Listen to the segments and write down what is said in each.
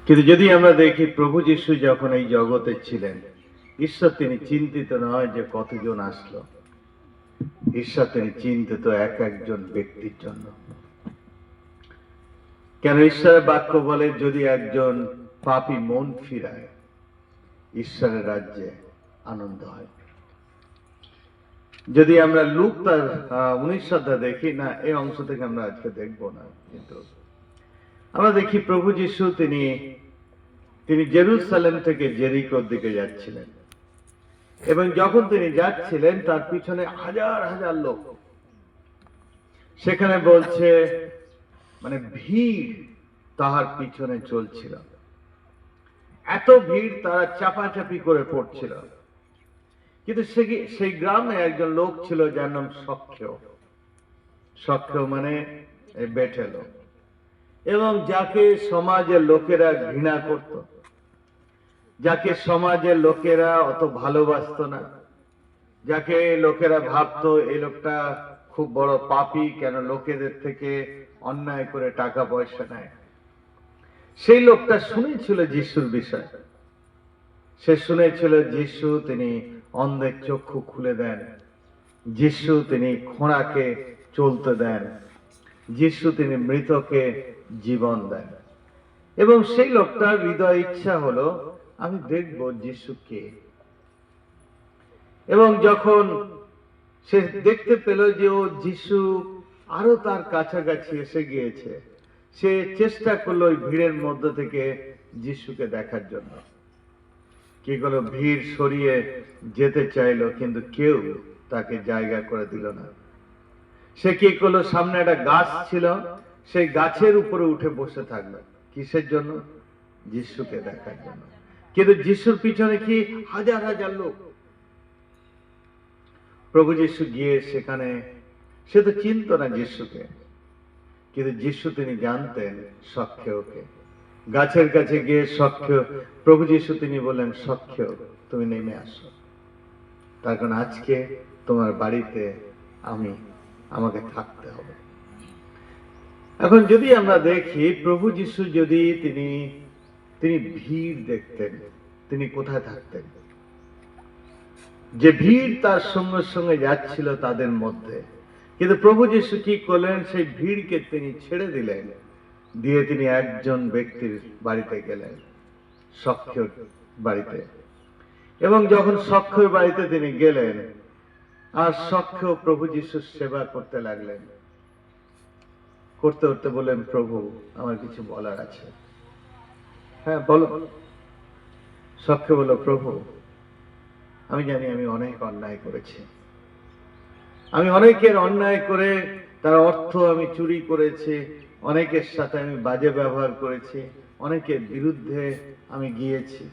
কিন্তু যদি আমরা দেখি প্রভু যীশু যখন এই জগতে ছিলেন, ঈশ্বর তিনি চিন্তিত নয় যে কতজন আসলো, ঈশ্বর তিনি চিন্তিত এক একজন ব্যক্তির জন্য। কেন ঈশ্বরের বাক্য বলে যদি একজন পাপী মন ফিরায় ঈশ্বরের রাজ্যে আনন্দ হয়। যদি আমরা লুক তার 19 অধ্যায় দেখি না, এই অংশ থেকে আমরা আজকে দেখব না, কিন্তু আমরা দেখি প্রভু যীশু তিনি জেরুজালেম থেকে জেরিকোর দিকে যাচ্ছিলেন, এবং যখন তিনি যাচ্ছিলেন তার পিছনে হাজার হাজার লোক, সেখানে বলছে মানে ভিড় তাহার পিছনে চলছিল, এত ভিড় তারা চাপাচাপি করে পড়ছিল। কিন্তু সেই গ্রামে একজন লোক ছিল যার নাম সখ্য, সখ্য মানে বেঠে লোক, এবং যাকে সমাজের লোকেরা ঘৃণা করত, যাকে সমাজের লোকেরা অত ভালোবাসত না, যাকে লোকেরা ভাবতো এই লোকটা খুব বড় পাপী, কেন লোকেদের থেকে অন্যায় করে টাকা পয়সা নেয়। সেই লোকটা শুনেছিল যিশুর বিষয়, সে শুনেছিল যিশু তিনি অন্ধের চক্ষু খুলে দেন, যিশু তিনি খোঁড়াকে চলতে দেন, যিশু তিনি মৃতকে জীবন দেন। এবং সেই লোকটার হৃদয় ইচ্ছা হলো আমি দেখব যিশু কে। এবং যখন সে দেখতে পেল যে ও যিশু আরো তার কাছাকাছি এসে গিয়েছে, সে চেষ্টা করলো ওই ভিড়ের মধ্যে থেকে যিশুকে দেখার জন্য। কি করলো, ভিড় সরিয়ে যেতে চাইলো, কিন্তু কেউ তাকে জায়গা করে দিল না। সে কি করলো, সামনে একটা গাছ ছিল, সেই গাছের উপরে উঠে বসে থাকলো। কিসের জন্য? যিশুকে দেখার জন্য। কিন্তু যিশুর পিছনে কি হাজার হাজার লোক। প্রভু যিশু গিয়ে সেখানে, সে তো চিনত না যিশুকে, কিন্তু যিশু তিনি জানতেন সখ্যকে। গাছের কাছে গিয়ে সখ্য, প্রভু যিশু তিনি বললেন সখ্য তুমি নেমে আসো, তার কারণ আজকে তোমার বাড়িতে আমাকে থাকতে হবে। এখন যদি আমরা দেখি প্রভু যিশু যদি তিনি ভিড় দেখতেন, তিনি কোথায় থাকতেন? যে ভিড় তার সঙ্গে সঙ্গে যাচ্ছিল তাদের মধ্যে, কিন্তু প্রভু যিশু কি করলেন, সেই ভিড়কে তিনি ছেড়ে দিলেন, দিয়ে তিনি একজন ব্যক্তির বাড়িতে গেলেন, সখ্যর বাড়িতে। এবং যখন সখ্যর বাড়িতে তিনি গেলেন, আর সখ্য প্রভু যিশুর সেবা করতে লাগলেন, করতে করতে বললেন প্রভু আমার কিছু বলার আছে। হ্যাঁ বলো। সখ্য বলল প্রভু আমি জানি আমি অনেক অন্যায় করেছি, আমি অনেকের অন্যায় করে তার অর্থ আমি চুরি করেছি, অনেকের সাথে আমি বাজে ব্যবহার করেছি, অনেকের বিরুদ্ধে আমি গিয়েছি,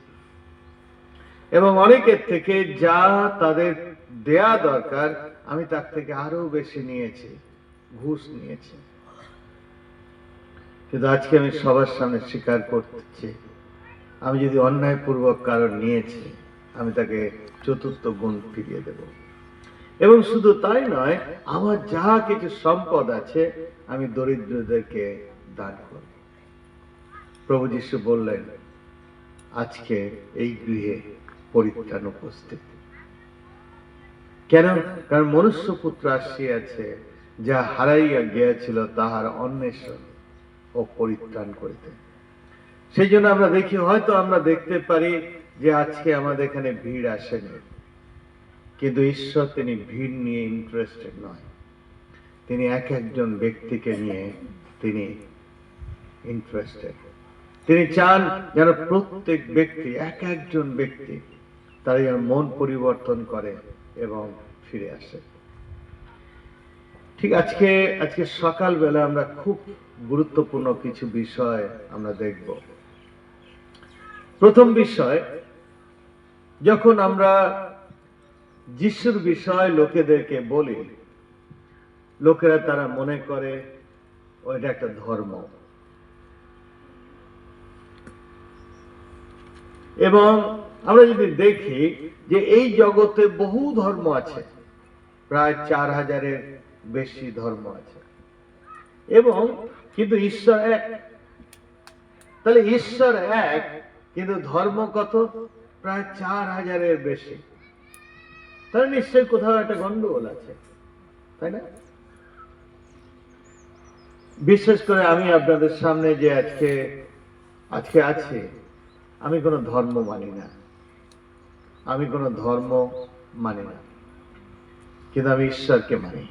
এবং অনেকের থেকে যা তাদের দেয়া দরকার আমি তার থেকে আরো বেশি নিয়েছি, ঘুষ নিয়েছি। কিন্তু আজকে আমি সবার সামনে স্বীকার করতেছি, আমি যদি অন্যায়পূর্বক কারণ নিয়েছি আমি তাকে চতুর্থ গুণ ফিরিয়ে দেব। এবং শুধু তাই নয়, আমার যা কিছু সম্পদ আছে আমি দরিদ্রদেরকে দান করব। প্রভু যিশু বললেন আজকে এই গৃহে পরিত্রাণ উপস্থিত। কেন? কারণ মনুষ্য পুত্র আসিয়াছে যা হারাইয়া গিয়েছিল তাহার অন্বেষণ ও পরিত্রাণ করিতে। সেই জন্য আমরা দেখি, হয়তো আমরা দেখতে পারি যে আজকে আমাদের এখানে ভিড় আসেনি, কিন্তু ঈশ্বর তিনি ভিড় নিয়ে ইন্টারেস্টেড নয়, তিনি এক একজন ব্যক্তিকে নিয়ে তিনি ইন্টারেস্টেড। তিনি চান যেন প্রত্যেক ব্যক্তি, এক একজন ব্যক্তি তারা যেন মন পরিবর্তন করে এবং ফিরে আসে। ঠিক আজকে সকালবেলা আমরা খুব গুরুত্বপূর্ণ কিছু বিষয় আমরা দেখব। প্রথম বিষয়, যখন আমরা যিশুর বিষয় লোকেদেরকে বলি, লোকেরা তারা মনে করে ওইটা একটা ধর্ম, এবং আমরা যদি দেখি যে এই জগতে বহু ধর্ম আছে, প্রায় 4000-এর বেশি ধর্ম আছে, এবং কিন্তু ঈশ্বর এক। তাহলে ঈশ্বর এক, কিন্তু ধর্ম কত? প্রায় 4000-এর বেশি। তাহলে নিশ্চয়ই কোথাও একটা গন্ডগোল আছে, তাই না? বিশেষ করে আমি আপনাদের সামনে যে আজকে আছি, আমি কোনো ধর্ম মানি না, আমি কোনো ধর্ম মানি না, কিন্তু আমি ঈশ্বরকে মানি।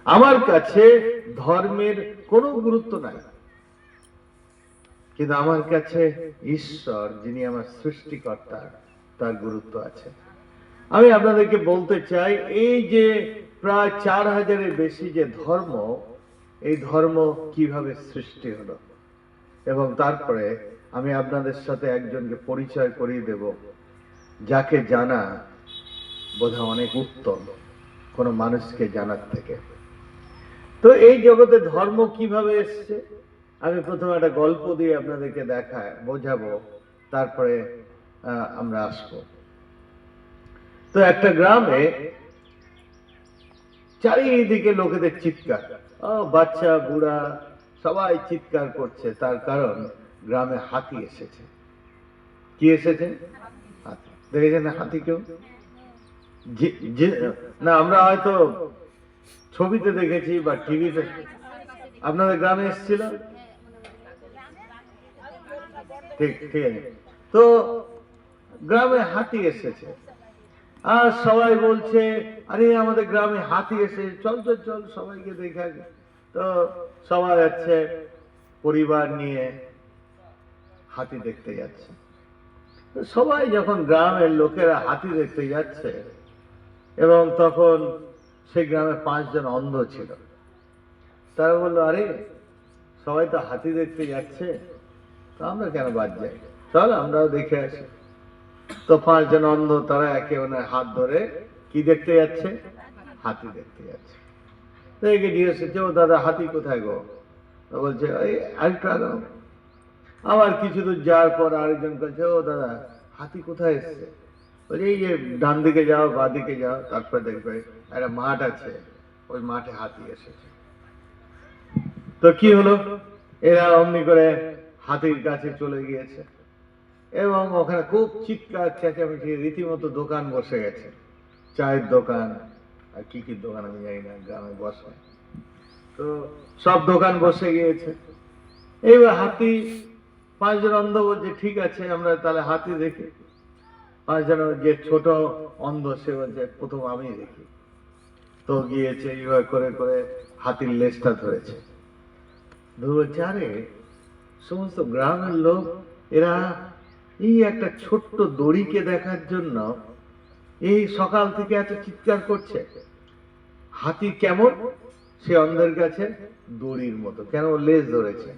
আমার কাছে ধর্মের কোনো গুরুত্ব নাই, কিন্তু আমার কাছে ঈশ্বর, যিনি আমার সৃষ্টিকর্তা, তার গুরুত্ব আছে। আমি আপনাদেরকে বলতে চাই, এই যে প্রায় 4000-এর বেশি যে ধর্ম, এই ধর্ম কিভাবে সৃষ্টি হলো, এবং তারপরে আমি আপনাদের সাথে একজনকে পরিচয় করিয়ে দেব, যাকে জানা বোধহয় অনেক উত্তম কোনো মানুষকে জানার থেকে। তো এই জগতে ধর্ম কিভাবে এসছে, আমি প্রথমে একটা গল্প দিয়ে আপনাদেরকে বোঝাবো, তারপরে আমরা আসবো। তো একটা গ্রামে চারিদিকে লোকেদের চিৎকার, বাচ্চা বুড়া সবাই চিৎকার করছে। তার কারণ গ্রামে হাতি এসেছে। কি এসেছে? হাতি। দেখেছেন না হাতি? কেউ না, আমরা হয়তো ছবিতে দেখেছি বা টিভিতে। আপনাদের গ্রামে এসেছিল? ঠিক ঠিক আছে। তো গ্রামে হাতি এসেছে, আর সবাই বলছে, আরে আমাদের গ্রামে হাতি এসে, চল চল চল সবাইকে দেখে। তো সবাই যাচ্ছে, পরিবার নিয়ে হাতি দেখতে যাচ্ছে। তো সবাই যখন গ্রামের লোকেরা হাতি দেখতে যাচ্ছে, এবং তখন সেই গ্রামে 5 জন অন্ধ ছিল, তারা বললো, আরে সবাই তো হাতি দেখতে যাচ্ছে, তো আমরা কেন বাদ যাই, চল আমরাও দেখে আসি। তো 5 জন অন্ধ, তারা একে অন্যের হাত ধরে কি দেখতে যাচ্ছে? হাতি দেখতে যাচ্ছে। তো একে জিজ্ঞেস করছে, ও দাদা হাতি কোথায় গো? তো বলছে, ওই আরেকটু আগাও। আবার কিছু দূর যাওয়ার পর আরেকজন বলছে, ও দাদা হাতি কোথায় এসছে? বলছে, এই যে ডান দিকে যাও, বাঁ দিকে যাও, তারপরে দেখবে একটা মাঠ আছে, ওই মাঠে হাতি এসেছে। তো কি হলো, এরা অমনি করে হাতির কাছে চলে গিয়েছে, এবং ওখানে খুব চিৎকার চেঁচামেচি, রীতিমতো দোকান বসে গেছে, চায়ের দোকান আর কি কি দোকান আমি জানি না, গ্রামে বসে। তো সব দোকান বসে গিয়েছে। এইবার হাতি, 5 জন অন্ধ বলছে, ঠিক আছে আমরা তাহলে হাতি দেখি। 5 জন যে ছোট অন্ধ, সে বলছে, প্রথম আমি দেখি। তো গিয়েছে, এইভাবে করে করে হাতির লেজটা ধরেছে। বলছে, আরে সমস্ত গ্রামের লোক এরা এই একটা ছোট্ট দড়িকে দেখার জন্য এই সকাল থেকে এত চিৎকার করছে। হাতি কেমন? সে অন্ধের কাছে দড়ির মতো। কেন? লেজ ধরেছে,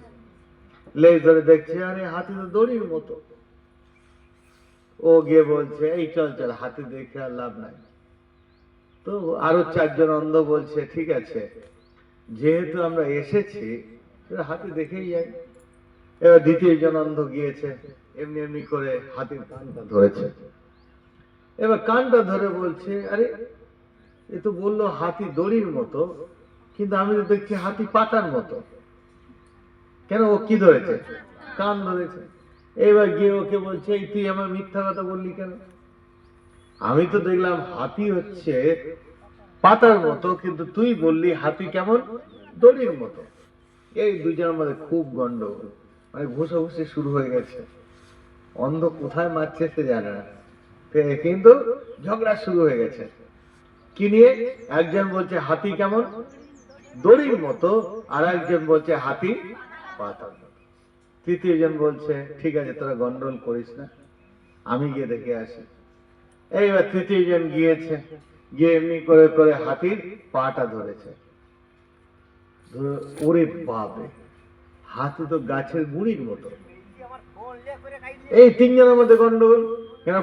লেজ ধরে দেখছে, আরে হাতি তো দড়ির মতো। ও গিয়ে বলছে, এই চল চল হাতি দেখে আর লাভ নাই। তো আরো 4 জন অন্ধ বলছে, ঠিক আছে যেহেতু আমরা এসেছি, হাতি দেখেই যাই। এবার দ্বিতীয় জন অন্ধ গিয়েছে, এমনি এমনি করে হাতির কানটা ধরেছে। এবার কানটা ধরে বলছে, আরে এ তো বললো হাতি দড়ির মতো, কিন্তু আমি তো দেখছি হাতি পাতার মতো। কেন? ও কি ধরেছে? কান ধরেছে। এবার গিয়ে ওকে বলছে, এই তুই আমার মিথ্যা কথা বললি কেন? আমি তো দেখলাম হাতি হচ্ছে পাতার মতো, কিন্তু তুই বললি হাতি কেমন? দড়ির মতো। এই দুজনের মধ্যে খুব গন্ডগোল, মানে ঘুষাঘুষি শুরু হয়ে গেছে। অন্ধ কোথায় মারছে সে জানে না, কিন্তু ঝগড়া শুরু হয়ে গেছে। কি নিয়ে? একজন বলছে হাতি কেমন? দড়ির মতো, আর একজন বলছে হাতি পাতার মতো। তৃতীয় জন বলছে, ঠিক আছে তোরা গন্ডগোল করিস না, আমি গিয়ে দেখে আসি। এইবার তৃতীয় জন গিয়েছে, গিয়ে এমনি করে করে হাতির পাটা ধরেছে। ওরে বাপরে, হাতি তো গাছের গুঁড়ির মতো। এই 3 জনের মধ্যে গন্ডগোল। কেন?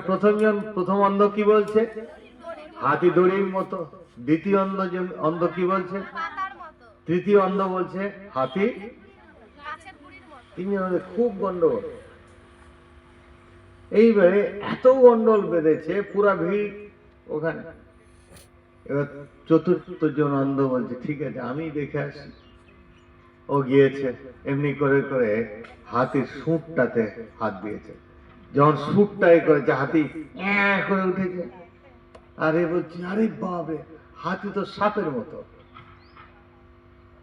প্রথম অন্ধ কি বলছে? হাতি দড়ির মতো। দ্বিতীয় অন্ধ কি বলছে? তৃতীয় অন্ধ বলছে হাতি। 3 জনের মধ্যে খুব গন্ডগোল। এইবারে এত গন্ডগোল বেঁধেছে, পুরা ভিড় ওখানে। এবার চতুর্থ জন অন্ধ বলছে, ঠিক আছে আমি দেখে আসি। ও গিয়েছে এমনি করে করে হাতির সুঁটটাতে হাত দিয়েছে। যখন সুঁটটাই করেছে হাতি করে উঠেছে। আরে বলছি, আরে বাবা, হাতি তো সাপের মতো।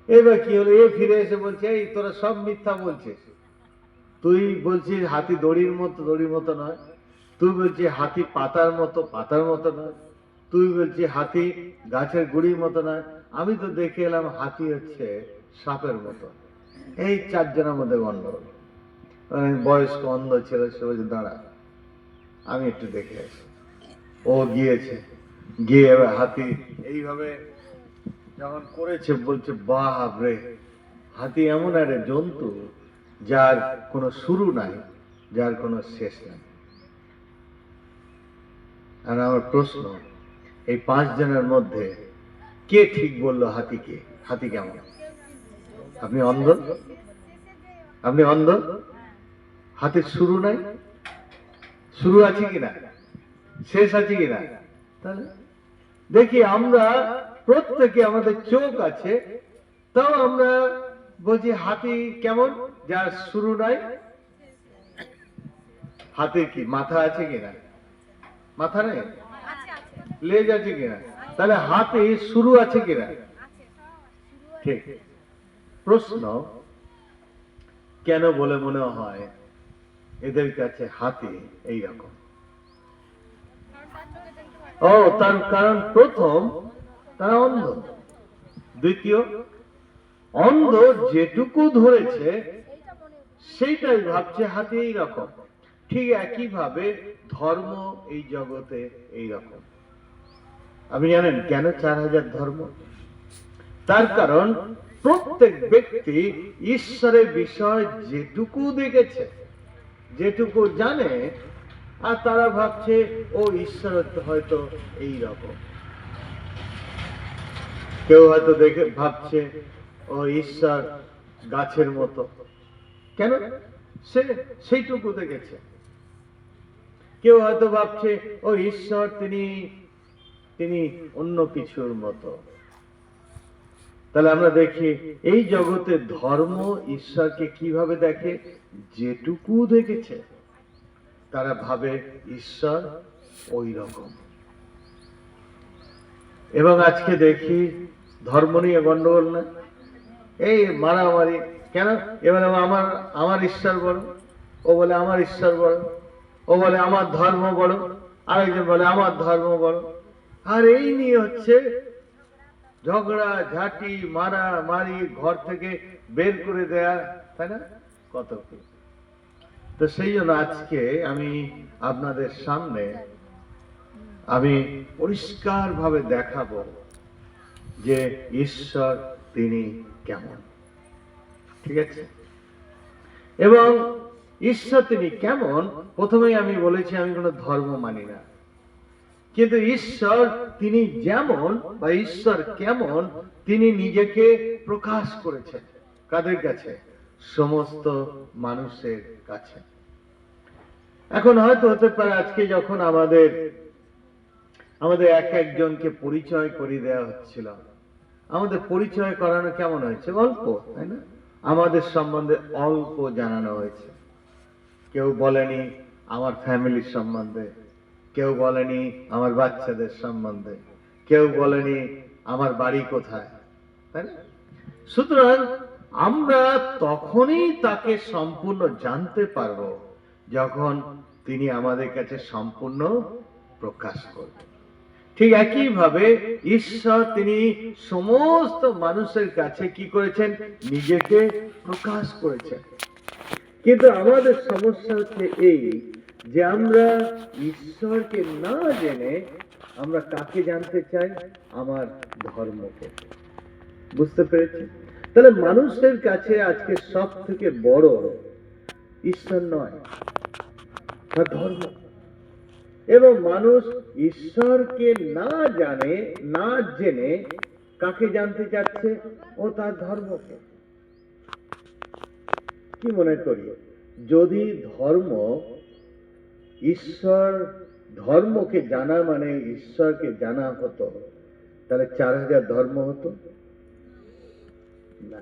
এবার কি হলো, এ ফিরে এসে বলছে, এই তোরা সব মিথ্যা বলছিস। তুই বলছিস হাতি দড়ির মতো নয়, তুই বলছিস হাতি পাতার মতো নয়, তুই বলছিস হাতি গাছের গুড়ির মতো নয়, আমি তো দেখে এলাম হাতি হচ্ছে সাপের মতো। এই চারজনের মধ্যে গন্ডগোল। বয়স্ক অন্ধ ছিল, সে বলছে দাঁড়া আমি একটু দেখে আসি। ও গিয়েছে, গিয়ে এবার হাতি এইভাবে যখন করেছে, বলছে বাপ রে, হাতি এমন একটা জন্তু যার কোনো শুরু নাই, যার কোনো শেষ নাই। আর আমার প্রশ্ন, এই 5 জনের মধ্যে কে ঠিক বললো হাতিকে? হাতি কেমন? আপনি অন্ধ? আপনি অন্ধ? হাতির শুরু নাই, শুরু আছে কিনা, শেষ আছে কিনা? তাহলে দেখি আমরা প্রত্যেকে, আমাদের চোখ আছে, তাও আমরা বলছি হাতি কেমন, যার শুরু নাই। হাতির কি মাথা আছে কিনা? মাথা নেই। লেজ আছে কিনা? তাহলে হাতে শুরু আছে কিনা? ঠিক। প্রশ্ন, কেন বলে মনে হয় এদের কাছে হাতি এইরকম? ও, তার কারণ প্রথম, তারা অন্ধ। দ্বিতীয়, অন্ধ যেটুকু ধরেছে সেইটাই ভাবছে হাতি এইরকম। ঠিক একইভাবে ধর্ম এই জগতে এইরকম। আপনি জানেন কেন 4000 ধর্ম? তার কারণ প্রত্যেক ব্যক্তি ঈশ্বরের বিষয় যেটুকু দেখেছে, যেটুকু জানে, আর তারা ভাবছে ও ঈশ্বর হয়তো এই রকম। কেউ হয়তো দেখে ভাবছে ও ঈশ্বর গাছের মতো। কেন? সে সেইটুকু দেখেছে। কেউ হয়তো ভাবছে ও ঈশ্বর তিনি অন্য কিছুর মতো। তাহলে আমরা দেখি এই জগতে ধর্ম ঈশ্বরকে কিভাবে দেখে? যেটুকু দেখেছে তারা ভাবে ঈশ্বর ওই রকম। এবং আজকে দেখি ধর্ম নিয়ে গন্ডগোল না, এই মারামারি। কেন? এবারে আমার ঈশ্বর বড়, ও বলে আমার ঈশ্বর বড়, ও বলে আমার ধর্ম বড়, আরেকজন বলে আমার ধর্ম বড়। আর এই নিয়ে হচ্ছে ঝগড়া ঝাঁটি, মারামারি, ঘর থেকে বের করে দেয়া, তাই না? কত কি। তো সেই জন্য আজকে আমি আপনাদের সামনে আমি পরিষ্কার ভাবে দেখাবো যে ঈশ্বর তিনি কেমন। ঠিক আছে? এবং ঈশ্বর তিনি কেমন, প্রথমেই আমি বলেছি আমি কোনো ধর্ম মানি না, কিন্তু ঈশ্বর তিনি যেমন বা ঈশ্বর কেমন তিনি নিজেকে প্রকাশ করেছেন। কাদের কাছে? সমস্ত মানুষের কাছে। এখন হয়তো হতে পারে আজকে যখন আমাদের এক একজনকে পরিচয় করিয়ে দেওয়া হচ্ছিল, আমাদের পরিচয় করানো কেমন হয়েছে? অল্প, তাই না? আমাদের সম্বন্ধে অল্প জানানো হয়েছে। কেউ বলেনি আমার ফ্যামিলির সম্বন্ধে, কেউ বলেনি আমার বাচ্চাদের সম্বন্ধে, কেউ বলেনি আমার বাড়ি কোথায়, তাই না? সুতরাং আমরা তখনই তাকে সম্পূর্ণ জানতে পারবো যখন তিনি আমাদের কাছে সম্পূর্ণ প্রকাশ করবেন। ঠিক একইভাবে ঈশ্বর তিনি সমস্ত মানুষের কাছে কি করেছেন? নিজেকে প্রকাশ করেছেন। কিন্তু আমাদের সমস্যা হচ্ছে এই যে আমরা ঈশ্বরকে না জেনে আমরা কাকে জানতে চাই? আমার ধর্মকে। বুঝতে পেরেছি? তাহলে মানুষের কাছে আজকে সব থেকে বড় ঈশ্বর নয়, তার ধর্ম। এবং মানুষ ঈশ্বরকে না জানে, না জেনে কাকে জানতে চাচ্ছে? ও তার ধর্মকে। কি মনে করি, যদি ধর্ম, ঈশ্বর, ধর্মকে জানা মানে ঈশ্বরকে জানা হতো, তাহলে 4000 ধর্ম হতো না।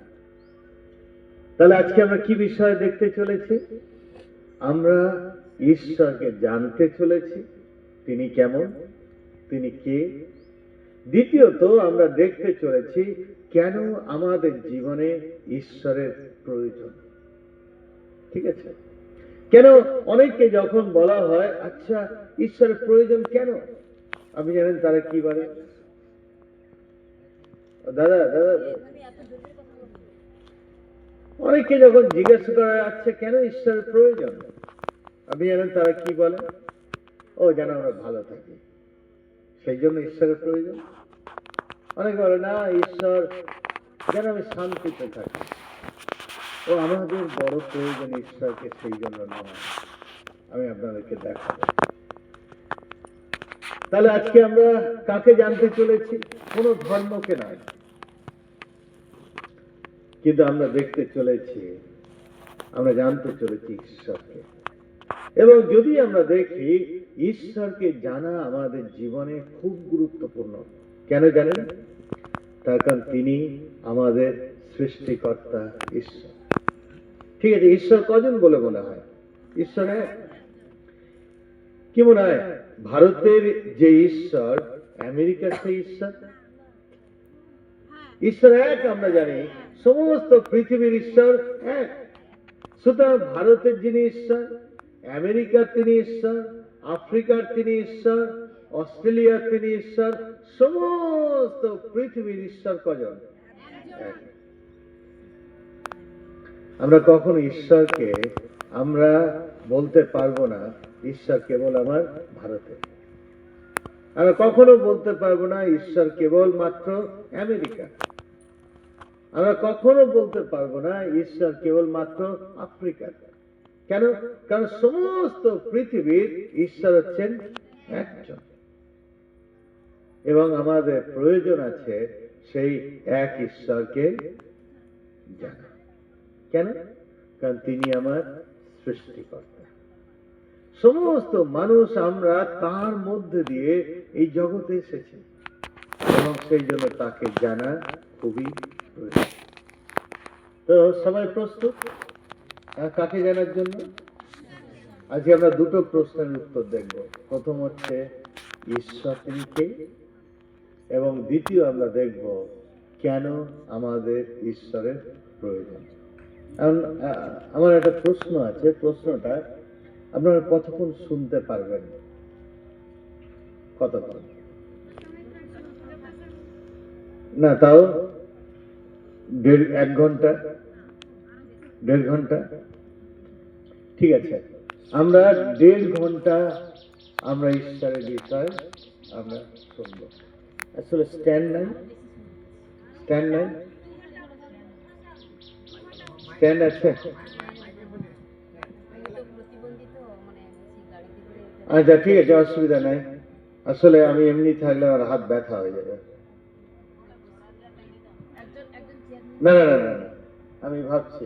তাহলে আজকে আমরা কি বিষয় দেখতে চলেছি? আমরা ঈশ্বরকে জানতে চলেছি, তিনি কেমন, তিনি কে। দ্বিতীয়ত আমরা দেখতে চলেছি কেন আমাদের জীবনে ঈশ্বরের প্রয়োজন। ঠিক আছে? কেন অনেককে যখন বলা হয় আচ্ছা ঈশ্বরের প্রয়োজন কেন, আপনি জানেন তারা কি বলে? দাদা দাদা অনেককে যখন জিজ্ঞাসা করা আচ্ছা কেন ঈশ্বরের প্রয়োজন, আপনি জানেন তারা কি বলে? ও যেন আমরা ভালো থাকি, সেই জন্য ঈশ্বরের প্রয়োজন। অনেকে বলে না ঈশ্বর যেন আমি শান্তিতে থাকি। ও আমাদের বড় প্রয়োজন ঈশ্বরকে, সেই জন্য নয়। আমি আপনাদেরকে দেখাবো। তাহলে আজকে আমরা কাকে জানতে চলেছি? কোন ধর্মকে নয়, কিন্তু আমরা দেখতে চলেছি, আমরা জানতে চলেছি ঈশ্বরকে। এবং যদি আমরা দেখি ঈশ্বরকে জানা আমাদের জীবনে খুব গুরুত্বপূর্ণ। কেন জানেন? তার কারণ তিনি আমাদের সৃষ্টিকর্তা ঈশ্বর। ঠিক আছে, ঈশ্বর কজন বলে মনে হয়? ঈশ্বর এক। কি মনে হয় ভারতের যে ঈশ্বর, আমেরিকার সেই ঈশ্বর? ঈশ্বর এক আমরা জানি, সমস্ত পৃথিবীর ঈশ্বর এক। সুতরাং ভারতের যিনি ঈশ্বর, আমেরিকার তিনি ঈশ্বর, আফ্রিকার তিনি ঈশ্বর, অস্ট্রেলিয়ার তিনি ঈশ্বর, সমস্ত পৃথিবীর ঈশ্বর কজন? এক। আমরা কখনো ঈশ্বরকে আমরা বলতে পারবো না ঈশ্বর কেবল আমার ভারতে। আমরা কখনো বলতে পারবো না ঈশ্বর কেবল মাত্র আমেরিকা। আমরা কখনো বলতে পারবো না ঈশ্বর কেবল মাত্র আফ্রিকা। কেন? কারণ সমস্ত পৃথিবীর ঈশ্বর হচ্ছেন একজন, এবং আমাদের প্রয়োজন আছে সেই এক ঈশ্বরকে জানা। কেন? কারণ তিনি আমার সৃষ্টিকর্তা। সমস্ত মানুষ আমরা তার মধ্যে দিয়ে এই জগতে এসেছি, এবং সেই জন্য তাকে জানা খুবই প্রয়োজন। তো সবাই প্রস্তুত কাকে জানার জন্য? আজকে আমরা দুটো প্রশ্নের উত্তর দেখব। প্রথম হচ্ছে ঈশ্বর তিনি কে, এবং দ্বিতীয় আমরা দেখব কেন আমাদের ঈশ্বরের প্রয়োজন। আমার একটা প্রশ্ন আছে, প্রশ্নটা আপনারা কতক্ষণ শুনতে পারবেন? কতক্ষণ? না তাও 1 ঘন্টা, 1.5 ঘন্টা। ঠিক আছে, আমরা 1.5 ঘন্টা আমরা ঈশ্বরের বিষয় আমরা শুনব। আসলে স্ট্যান্ড নাই, স্ট্যান্ড নাই, স্ট্যান্ড আছে? আচ্ছা ঠিক আছে, অসুবিধা নাই। আসলে আমি এমনি থাকলে আমার হাত ব্যথা হয়ে যাবে। না না না না, আমি ভাবছি।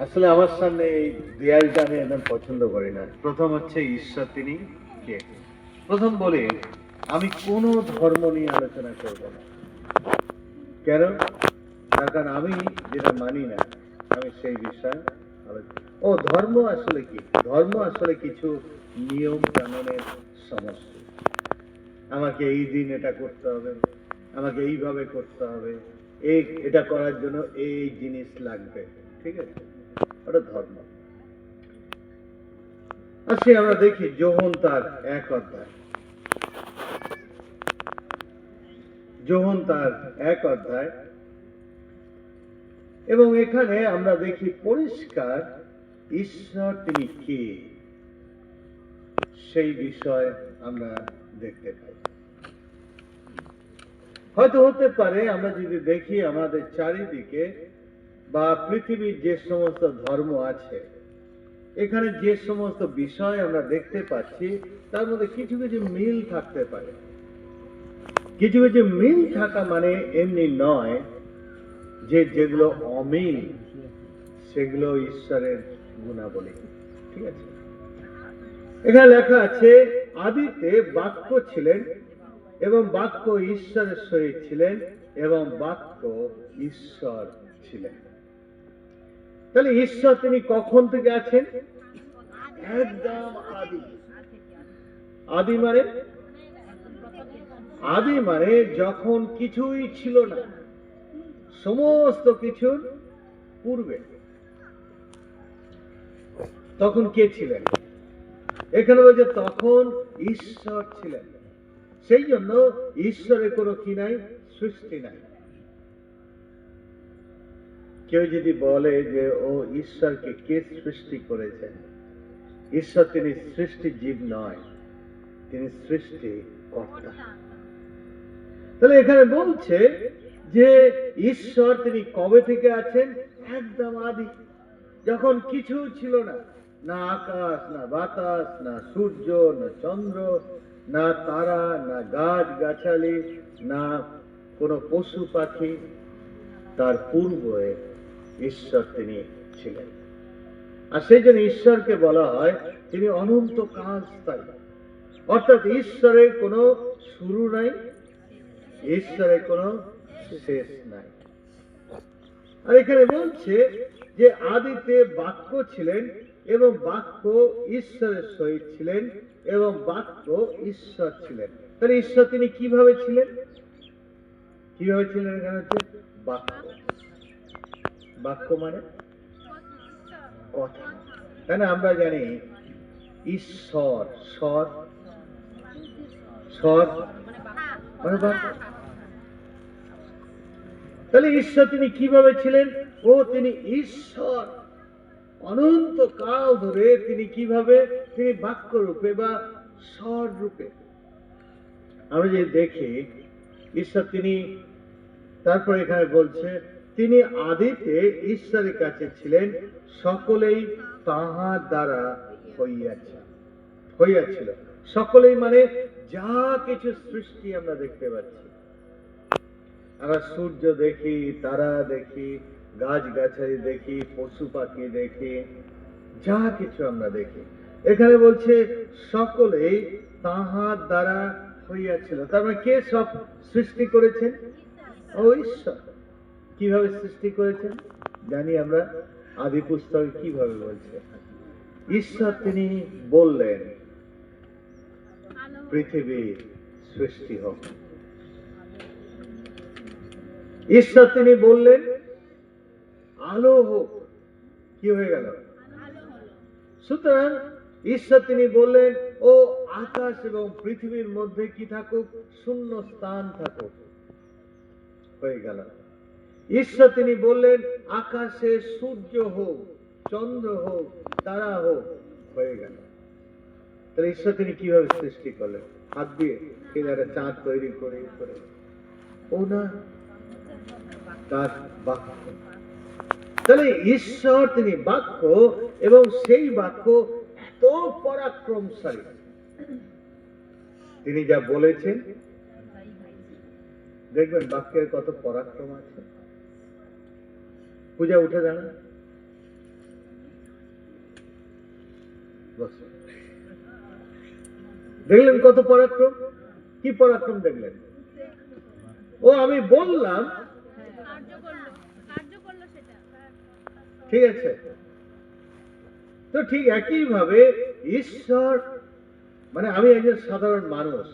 আসলে আমার সামনে এই দেয়ালটা আমি একদম পছন্দ করি না। প্রথম হচ্ছে ঈশ্বর তিনি কে। প্রথম বলে আমি কোন ধর্ম নিয়ে আলোচনা করব না। কেন? তার কারণ আমি যেটা মানি না, আমি সেই বিষয়ে আলোচনা। ও ধর্ম আসলে কি? ধর্ম আসলে কিছু নিয়ম কানুনের সমষ্টি। আমাকে এই দিন এটা করতে হবে, আমাকে এইভাবে করতে হবে, এটা করার জন্য এই জিনিস লাগবে। ঠিক আছে, ওটা ধর্ম। আসলে আমরা দেখি যোহন তার 1 অধ্যায়, যোহন তার 1 অধ্যায়, এবং এখানে আমরা দেখি পরিষ্কার ঈশ্বর তিনি কে, সেই বিষয় আমরা দেখতে পাই। হয়তো হতে পারে আমরা যদি দেখি আমাদের চারিদিকে বা পৃথিবীর যে সমস্ত ধর্ম আছে, এখানে যে সমস্ত বিষয় আমরা দেখতে পাচ্ছি তার মধ্যে কিছু কিছু মিল থাকতে পারে। কিছু কিছু মিল থাকা মানে এমনি নয় যে যেগুলো অমিল সেগুলো ঈশ্বরের গুণাবলী। ঠিক আছে, এখানে লেখা আছে আদিতে বাক্য ছিলেন, এবং বাক্য ঈশ্বরের সহিত ছিলেন এবং বাক্য ঈশ্বর ছিলেন। তাহলে ঈশ্বর তিনি কখন থেকে আছেন? একদম আদি। আদি মানে যখন কিছুই ছিল না, সমস্ত কিছুর পূর্বে। তখন কে ছিলেন? এখানে বলছে তখন ঈশ্বর ছিলেন। সেই জন্য ঈশ্বরের কোনো কি নাই? সৃষ্টি নাই। কেউ যদি বলে যে ও ঈশ্বরকে কে সৃষ্টি করেছেন, ঈশ্বর তিনি সৃষ্টি জীব নয়, তিনি সৃষ্টি কর্তা। তাহলে এখানে বলছে যে ঈশ্বর তিনি কবে থেকে আছেন? একদম আদি, যখন কিছু ছিল না, না আকাশ, না বাতাস, না সূর্য, না চন্দ্র, না তারা, না গাছ গাছালি, না কোনো পশু পাখি, তার পূর্বে ঈশ্বর তিনি ছিলেন। আর সেই জন্য ঈশ্বরকে বলা হয় তিনি অনন্তকাল স্থায়ী, অর্থাৎ ঈশ্বরের কোনো শুরু নাই, ঈশ্বরের কোনো শেষ নাই। আর এখানে বলছে যে আদিতে বাক্য ছিলেন এবং বাক্য ঈশ্বরের সহিত ছিলেন এবং বাক্য ঈশ্বর ছিলেন। তাহলে ঈশ্বর তিনি কিভাবে ছিলেন? কিভাবে ছিলেন? এখানে হচ্ছে বাক্য। বাক্য মানে কথা। তাই না? আমরা জানি ঈশ্বর, স্বর, স্বর মানে বাক্য। তাহলে ঈশ্বর তিনি কিভাবে ছিলেন? ও তিনি ঈশ্বর, অনন্ত কাল ধরে তিনি কিভাবে? তিনি বাক্য রূপে বা স্বর রূপে। আমরা যদি দেখি ঈশ্বর তিনি, তারপর এখানে বলছে তিনি আদিতে ঈশ্বরের কাছে ছিলেন, সকলেই তাহার দ্বারা হইয়াছিল। সকলেই মানে যা কিছু সৃষ্টি আমরা দেখতে পাচ্ছি, আমরা সূর্য দেখি, তারা দেখি, গাছ গাছালি দেখি, পশু পাখি দেখি, যা কিছু আমরা দেখি, এখানে বলছে সকলেই তাহার দ্বারা হইয়াছিল। তার মানে কে সব সৃষ্টি করেছেন? ও ঈশ্বর। কিভাবে সৃষ্টি করেছেন? জানি আমরা আদি পুস্তকে কিভাবে বলছে। ঈশ্বর তিনি বললেন পৃথিবী সৃষ্টি হোক। ঈশ্বর তিনি বললেন আলো হোক, কি হয়ে গেল? সুতরাং ঈশ্বর তিনি বললেন ও আকাশ এবং পৃথিবীর মধ্যে কি থাকুক? শূন্য স্থান থাকুক, হয়ে গেল। ঈশ্বর তিনি বললেন আকাশে সূর্য হোক, চন্দ্র হোক, তারা হোক, হয়ে গেল। তাহলে ঈশ্বর তিনি কিভাবে সৃষ্টি করলেন? হাত দিয়ে একটা চাঁদ তৈরি করে ও না, তার বাক্য। তাহলে ঈশ্বর তিনি বাক্য, এবং সেই বাক্য এত পরাক্রমশালী, তিনি যা বলেছেন দেখবেন বাক্যের কত পরাক্রম আছে। পূজা উঠে দাঁড়ান, দেখলেন কত পরাক্রম? কি পরাক্রম দেখলেন? ও আমি বললাম, ঠিক আছে। তো ঠিক একই ভাবে ঈশ্বর, মানে আমি একজন সাধারণ মানুষ,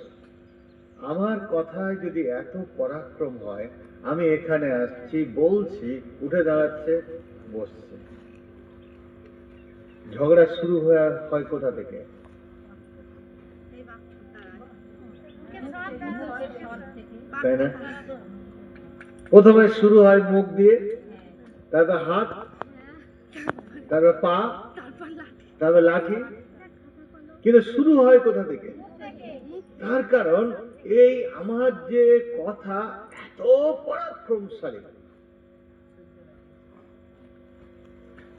আমার কথায় যদি এত পরাক্রম হয়, আমি এখানে আসছি, বলছি, উঠে দাঁড়াচ্ছে, বসছে। ঝগড়া শুরু হয় কোথা থেকে? তাই না? প্রথমে শুরু হয় মুখ দিয়ে, তারপর হাত, তারপর পা, তারপর লাঠি। কিন্তু শুরু হয় কোথা থেকে? তার কারণ এই আমার যে কথা এত পরাক্রমশালী।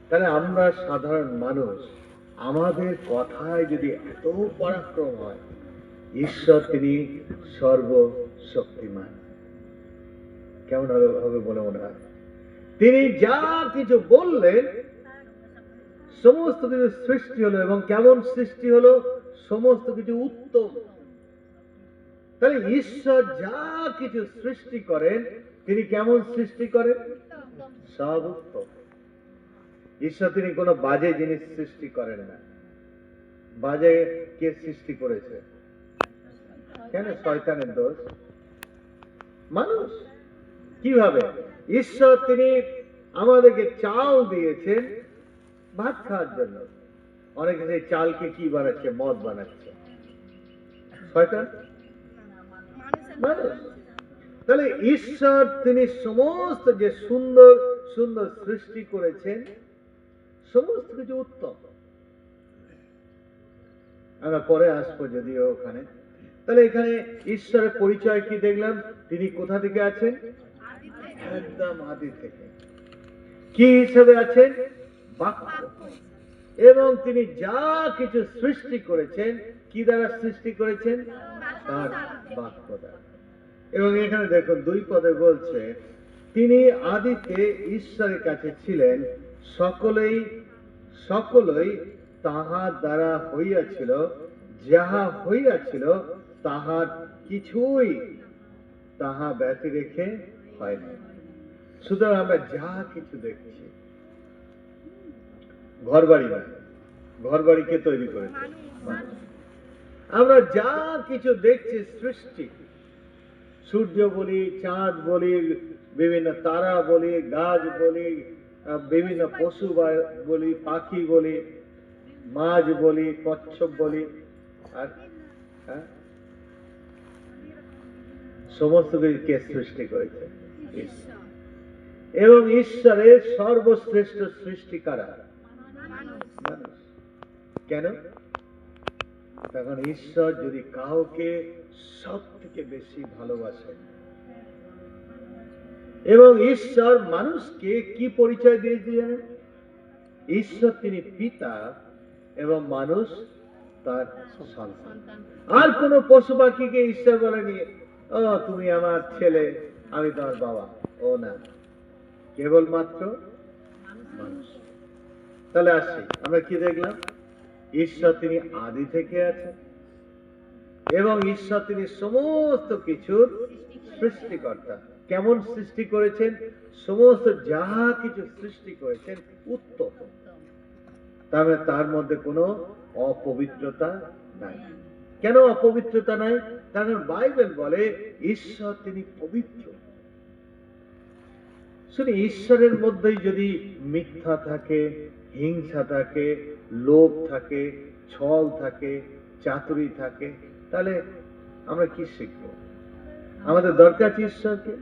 তাহলে আমরা সাধারণ মানুষ, আমাদের কথায় যদি এত পরাক্রম হয়, ঈশ্বর তিনি সর্বশক্তিমান, কেমন হবে বলে মনে হয়? তিনি যা কিছু বললেন সমস্ত কিছু সৃষ্টি হলো, এবং কেমন সৃষ্টি হলো? সমস্ত কিছু উত্তম। তাহলে ঈশ্বর যা কিছু সৃষ্টি করেন তিনি কেমন সৃষ্টি করেন? সব উত্তম। ঈশ্বর তিনি কোনো বাজে জিনিস সৃষ্টি করেন না। বাজে কে সৃষ্টি করেছে? কেন? শয়তানের দোষ। মানুষ। কিভাবে? ঈশ্বর তিনি আমাদেরকে চাল দিয়েছেন ভাত খাওয়ার জন্য। অনেকে সেই চালকে কি বানাচ্ছে? মদ বানাচ্ছে। শয়তান, মানুষ। তাহলে ঈশ্বর তিনি সমস্ত যে সুন্দর সুন্দর সৃষ্টি করেছেন সমস্ত কিছু উত্তম। আমরা পরে আসবো যদিও ওখানে। তাহলে এখানে ঈশ্বরের পরিচয় কি দেখলাম? তিনি কোথা থেকে আছেন? একদম আদি থেকে। কি হিসেবে আছেন? বাক্য। এবং তিনি যা কিছু সৃষ্টি করেছেন কি দ্বারা সৃষ্টি করেছেন? তার বাক্য দ্বারা। এবং এখানে দেখুন 2 পদে বলছে তিনি আদিতে ঈশ্বরের কাছে ছিলেন, সকলেই তাহার দ্বারা হইয়াছিল, যাহা হইয়াছিল তাহার কিছুই তাহা ব্যতি রেখে হয়নি। সুতরাং আমরা যা কিছু দেখছি, ঘর বাড়ি নয়, ঘর বাড়ি কে তৈরি করেছে? আমরা যা কিছু দেখছি সৃষ্টি, সূর্য বলি, চাঁদ বলি, বিভিন্ন তারা বলি, গাছ বলি, বিভিন্ন পশু বলি, পাখি বলি, মাছ বলি, কচ্ছপ বলি, আর সমস্ত কিছু কে সৃষ্টি করেছে? ঈশ্বর। এবং ঈশ্বরের সর্বশ্রেষ্ঠ সৃষ্টি কারা? মানুষ। কেন? তখন ঈশ্বর যদি কাউকে সব থেকে বেশি ভালোবাসেন এবং ঈশ্বর মানুষকে কি পরিচয় দিয়েছে জানেন? ঈশ্বর তিনি পিতা এবং মানুষ তার সন্তান। আর কোন পশু পাখিকে ঈশ্বর বলেনি ও তুমি আমার ছেলে, আমি তোমার বাবা। ও না, কেবলমাত্র মানুষ। তাহলে আসি, আমরা কি দেখলাম? ঈশ্বর তিনি আদি থেকে আছেন এবং ঈশ্বর তিনি সমস্ত কিছুর সৃষ্টিকর্তা। কেমন সৃষ্টি করেছেন? সমস্ত যা কিছু সৃষ্টি করেছেন উত্তম। তার মধ্যে কোনো অপবিত্রতা নাই। কেন অপবিত্রতা নাই? কারণ বাইবেল বলে ঈশ্বর তিনি পবিত্র। শুনি, ঈশ্বরের মধ্যেই যদি মিথ্যা থাকে, হিংসা থাকে, লোভ থাকে, ছল থাকে, চাতুরি থাকে, তাহলে আমরা কি শিখব? আমাদের দরকার কি ঈশ্বরকে?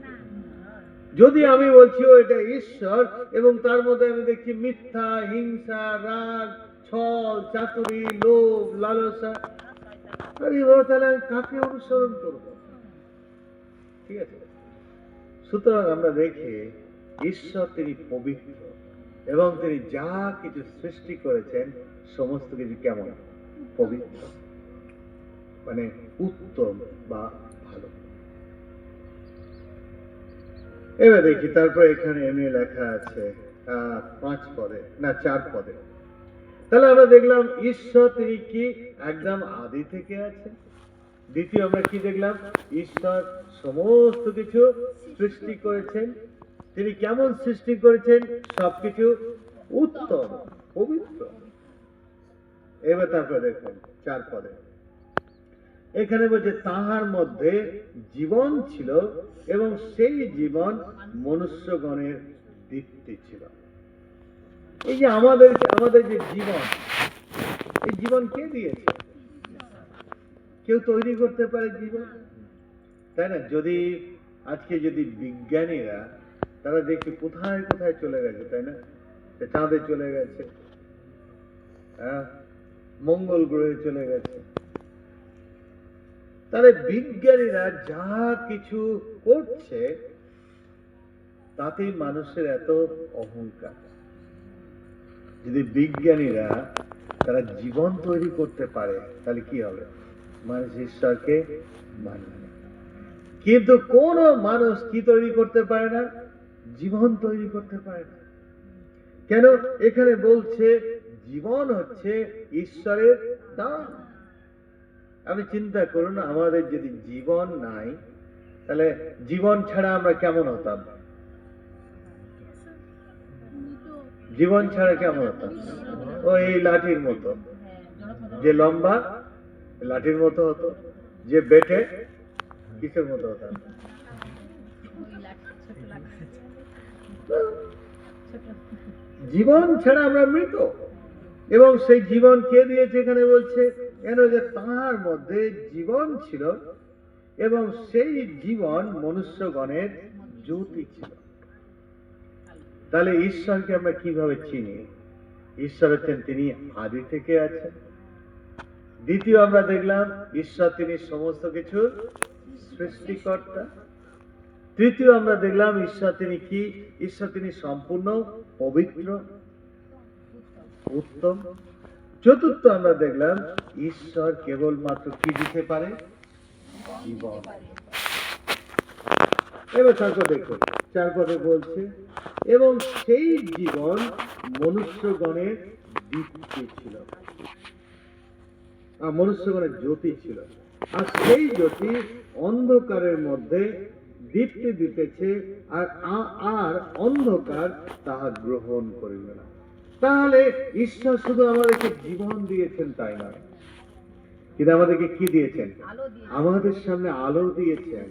যদি আমি বলছি ও এটা ঈশ্বর এবং তার মধ্যে আমি দেখছি মিথ্যা, হিংসা, রাগ, ছল, চাতুরি, লোভ, লালসা, তাহলে আমি কাকে অনুসরণ করব? ঠিক আছে? সুতরাং আমরা দেখি ঈশ্বর তিনি পবিত্র এবং তিনি যা কিছু সৃষ্টি করেছেন সমস্ত কিছু কেমন? পবিত্র, মানে উত্তম বা ভালো। এবার দেখি, তারপর এখানে এমনি লেখা আছে 5 পদে, না 4 পদে। তাহলে আমরা দেখলাম ঈশ্বর তিনি কি একদম আদি থেকে আছেন। দ্বিতীয় আমরা কি দেখলাম? ঈশ্বর সমস্ত কিছু সৃষ্টি করেছেন। তিনি কেমন সৃষ্টি করেছেন? সবকিছু উত্তম, পবিত্র। এবার তারপরে দেখুন 4 পদে এখানে বলছে তাহার মধ্যে জীবন ছিল এবং সেই জীবন মনুষ্যগণের দীপ্তি ছিল। এই যে আমাদের যে জীবন, এই জীবন কে দিয়েছে? কেউ তৈরি করতে পারে জীবন? তাই না? আজকে যদি বিজ্ঞানীরা তারা দেখি কোথায় কোথায় চলে গেছে, তাই না? চাঁদে চলে গেছে, মঙ্গল গ্রহে চলে গেছে। তাহলে বিজ্ঞানীরা যা কিছু করছে তাতেই মানুষের এত অহংকার। যদি বিজ্ঞানীরা তারা জীবন তৈরি করতে পারে তাহলে কি হবে? মানুষ ঈশ্বরকে মানবে না। কিন্তু কোন মানুষ কি তৈরি করতে পারে না? জীবন তৈরি করতে পারে না। কেন? এখানে বলছে জীবন হচ্ছে ঈশ্বরের দান। আপনি চিন্তা করুন, আমাদের যদি জীবন নাই, তাহলে জীবন ছাড়া আমরা কেমন হতাম? জীবন ছাড়া কেমন হতাম? ওই লাঠির মতো, যে লম্বা লাঠির মতো হতো, যে বেটে কিসের মতো হতাম? জীবন ছাড়া আমরা মৃত। এবং সেই জীবন কে দিয়েছে? এখানে বলছে কেন যে তাঁর মধ্যে জীবন ছিল এবং সেই জীবন মনুষ্যগণের জ্যোতি ছিল। তাহলে ঈশ্বরকে আমরা কিভাবে চিনি? ঈশ্বর হচ্ছেন তিনি আদি থেকে আছেন। দ্বিতীয় আমরা দেখলাম ঈশ্বর তিনি সমস্ত কিছুর সৃষ্টিকর্তা। তৃতীয় আমরা দেখলাম ঈশ্বর তিনি কি? ঈশ্বর তিনি সম্পূর্ণ পবিত্র, উত্তম। চতুর্থ আমরা দেখলাম ঈশ্বর কেবলমাত্র কি দিতে পারে? জীবন। এবার তারপর দেখুন, চারপদে বলছে এবং সেই জীবন মনুষ্যগণের দীপ্তি ছিল, মনুষ্যগণের জ্যোতি ছিল, আর সেই জ্যোতি অন্ধকারের মধ্যে দীপ্তি দিতেছে, আর অন্ধকার তাহা গ্রহণ করিবে না। তাহলে ঈশ্বর শুধু আমাদেরকে জীবন দিয়েছেন তাই নয়, কিন্তু আমাদেরকে কি দিয়েছেন? আমাদের সামনে আলো দিয়েছেন,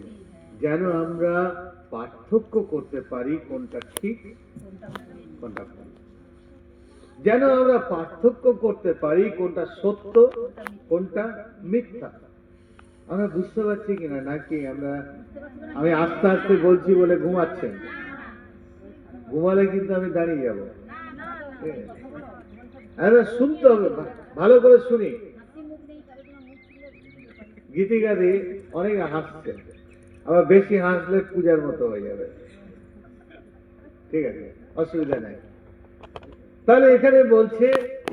যেন আমরা পার্থক্য করতে পারি কোনটা ঠিক কোনটা ভুল, যেন আমরা পার্থক্য করতে পারি কোনটা সত্য কোনটা মিথ্যা। আমরা বুঝতে পারছি কিনা নাকি আমি আস্তে আস্তে বলছি বলে ঘুমাচ্ছেন? ঘুমালে কিন্তু আমি দাঁড়িয়ে যাবো। শুনতে হবে, ভালো করে শুনি। গীতিকারি অনেক হাসছে, আবার বেশি হাসলে পূজার মতো হয়ে যাবে। ঠিক আছে, অসুবিধা নাই। তাহলে এখানে বলছে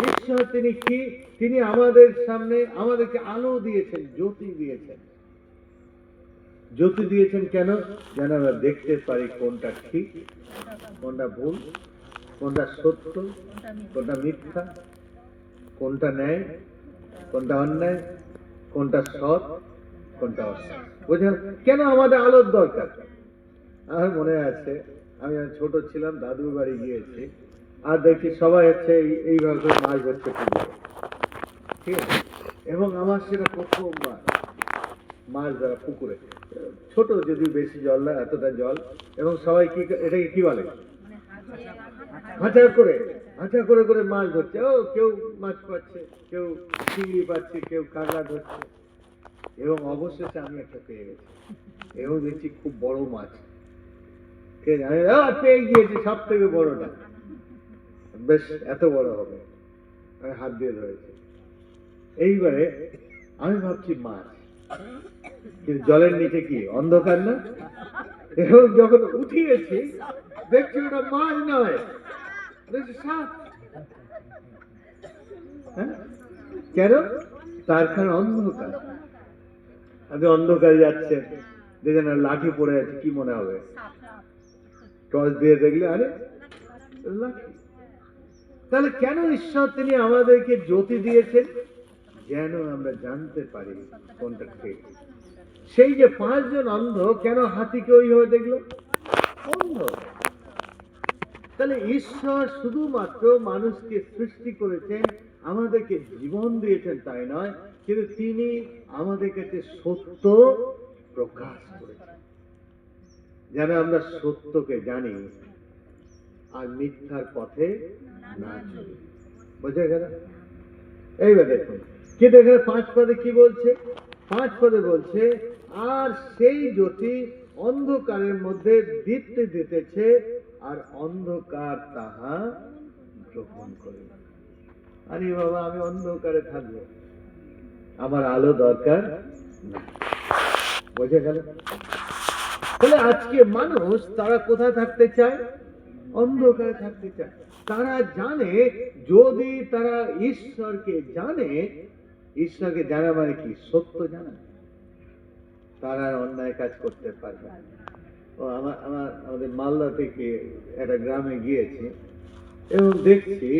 ঈশ্বর তিনি কি? তিনি আমাদের সামনে আমাদেরকে আলো দিয়েছেন, জ্যোতি দিয়েছেন। জ্যোতি দিয়েছেন কেন? যেন আমরা দেখতে পারি কোনটা ঠিক কোনটা ভুল, কোনটা সত্য কোনটা মিথ্যা, কোনটা ন্যায় কোনটা অন্যায়, কোনটা সৎ কোনটা অসৎ। বুঝলেন কেন আমাদের আলোর দরকার? আমার মনে আছে আমি ছোট ছিলাম, দাদুর বাড়ি গিয়েছি, আর দেখি সবাই হচ্ছে এইভাবে করে মাছ ধরছে পুকুরে, ঠিক আছে? এবং আমার সেটা প্রথমবার মাছ ধরা পুকুরে, ছোট যদিও বেশি জল না, এতটা জল, এবং সবাই কি এটাকে কি বলে? হাঁচা করে করে মাছ ধরছে। ও কেউ মাছ পাচ্ছে, কেউ চিংড়ি পাচ্ছে, কেউ কাঁকড়া ধরছে, এবং অবশেষে আমি একটা পেয়ে গেছি, এবং দেখছি খুব বড় মাছ। পেয়ে গিয়েছি সব থেকে বড়টা, বেশ এত বড় হবে, আমি হাত দিয়ে ধরেছি। এইবারে আমি ভাবছি মাছ, কিন্তু জলের নিচে কি অন্ধকার না? এবং যখন উঠিয়েছি দেখছি ওটা মাছ নয়, সাপ। কেন? তার কারণ অন্ধকার। আপনি অন্ধকারে যাচ্ছেন, দেখেন লাঠি পড়ে আছে, কি মনে হবে? টর্চ দিয়ে দেখলে আরে লাঠি। তাহলে কেন ঈশ্বর তিনি আমাদেরকে জ্যোতি দিয়েছেন? যেন আমরা জানতে পারি কোনটা ঠিক। সেই যে 5 জন অন্ধ কেন হাতিকে ওইভাবে দেখলো? অন্ধ। তাহলে ঈশ্বর শুধুমাত্র মানুষকে সৃষ্টি করেছেন, আমাদেরকে জীবন দিয়েছেন তাই নয়, কিন্তু তিনি আমাদের কাছে সত্য প্রকাশ করেছেন, যেন আমরা সত্যকে জানি আর মিথ্যার পথে না চলি। বোঝা গেল? এইবার দেখুন কিন্তু এখানে 5 পদে কি বলছে? 5 পদে বলছে আর সেই জ্যোতি অন্ধকারের মধ্যে দীপ্তি দিতেছে, আর অন্ধকার তাহা গ্রহণ করে না। আরে বাবা, আমি অন্ধকারে থাকবো, আমার আলো দরকার না। বোঝা গেল? তাহলে আজকে মানুষ তারা কোথায় থাকতে চায়? অন্ধকারে থাকতে চায়। তারা জানে যদি তারা ঈশ্বরকে জানে, ঈশ্বরকে জানা মানে কি? সত্য জানা, তারা অন্যায় কাজ করতে পারবে। আমাদের মালদা থেকে একটা গ্রামে গিয়েছি এবং দেখছি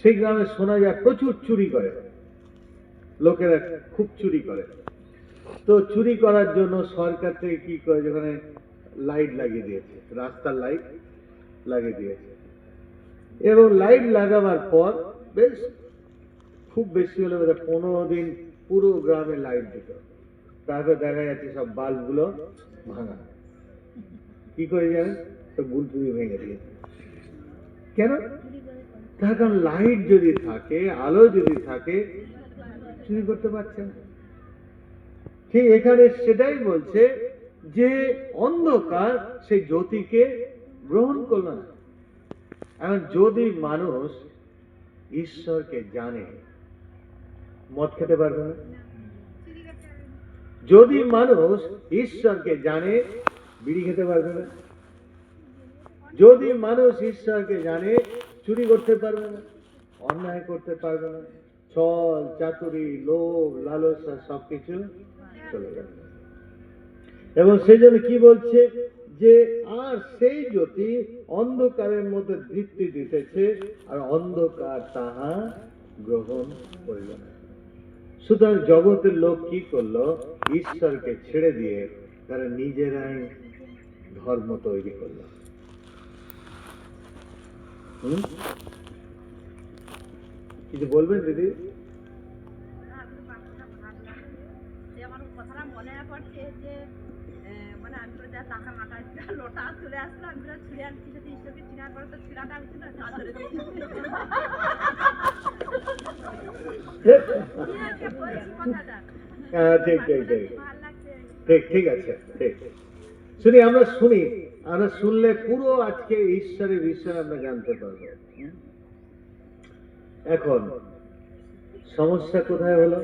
সেই গ্রামে শোনা যায় প্রচুর চুরি করে, লোকেরা খুব চুরি করে। তো চুরি করার জন্য সরকার থেকে কি করে, যেখানে লাইট লাগিয়ে দিয়েছে, রাস্তার লাইট লাগিয়ে দিয়েছে, এবং লাইট লাগাবার পর বেশ খুব বেশি হলে 15 দিন পুরো গ্রামে লাইট দিত। তারপর দেখা যাচ্ছে সব বাল্ব গুলো ভাঙা। কি করে জানেন? সব গুলটুরি ভেঙে দিয়েছে। কেন? তার কারণ লাইট যদি থাকে, আলো যদি থাকে, চুরি করতে পারছে না। ঠিক এখানে সেটাই বলছে যে অন্ধকার সেই জ্যোতিকে গ্রহণ করল না। এখন যদি মানুষ ঈশ্বরকে জানে, মদ খেতে পারবে না। যদি মানুষ ঈশ্বরকে জানে, বিড়ি খেতে পারবে না। যদি মানুষ ঈশ্বরকে জানে, চুরি করতে পারবে না, অন্যায় করতে পারবে না, ছল চাতুরি লোভ লালসা সবকিছু চলে যাবে। এবং সেই জন্য কি বলছে যে আর সেই জ্যোতি অন্ধকারের মধ্যে দীপ্তি দিতেছে, আর অন্ধকার তাহা গ্রহণ করিল না। সুতরাং জগতের লোক কি করলো? ঈশ্বরকে ছেড়ে দিয়ে তারা নিজেরাই ধর্ম তৈরি করলো। কিছু বলবেন দিদি? আমার কথাটা মনে পড়ছে যে মানে আমি তো যা টাকা মাটা লোটা চলে আসলাম, আমি ছুঁড়ে আনছি, যদি ঈশ্বরকে চিনা করে তো ছিলাটা আমি ছিল ঠিক ঠিক ঠিক ঠিক ঠিক আছে, ঠিক। শুনি, আমরা শুনলে পুরো আজকে ঈশ্বরের বিষয়ে আমরা জানতে পারবো। এখন সমস্যা কোথায় হলো?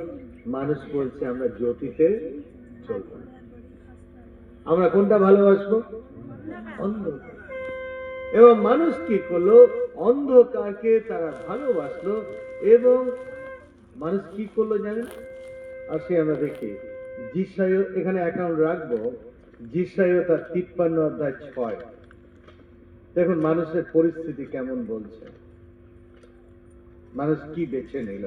মানুষ বলছে আমরা জ্যোতিতে চলবো। আমরা কোনটা ভালোবাসবো? অন্ধকার। এবং মানুষ কি করলো? অন্ধকারকে তারা ভালোবাসলো। এবং মানুষ কি করলো জানেন? আসে আমরা দেখি যিশায়, এখানে অ্যাকাউন্ট রাখবো, যিশায় তার 53 অধ্যায় 6। দেখুন মানুষের পরিস্থিতি কেমন বলছে, মানুষ কি বেছে নিল।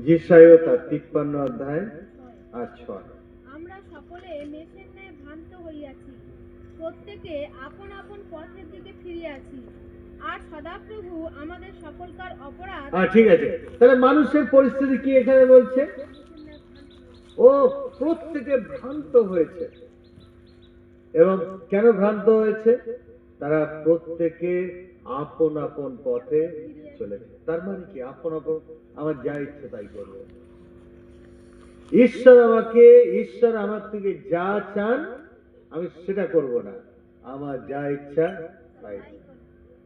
যিশায় তার 53 অধ্যায় 6। আমরা সকলে মেষের ন্যায় ভ্রান্ত হইয়াছি, প্রত্যেকে আপন আপন পথের দিকে ফিরিয়াছি, আর সদাপ্রভু আমাদের সকলকার অপরাধ। ঠিক আছে, তাহলে মানুষের পরিস্থিতি কি এখানে বলছে? ও প্রত্যেকে ভ্রান্ত হয়েছে। এবং কেন ভ্রান্ত হয়েছে? তারা প্রত্যেকে আপন আপন পথে চলেছে। তার মানে কি? আপন আপন, আমার যা ইচ্ছে তাই করবো। ঈশ্বর আমার থেকে যা চান আমি সেটা করব না, আমার যা ইচ্ছা তাই।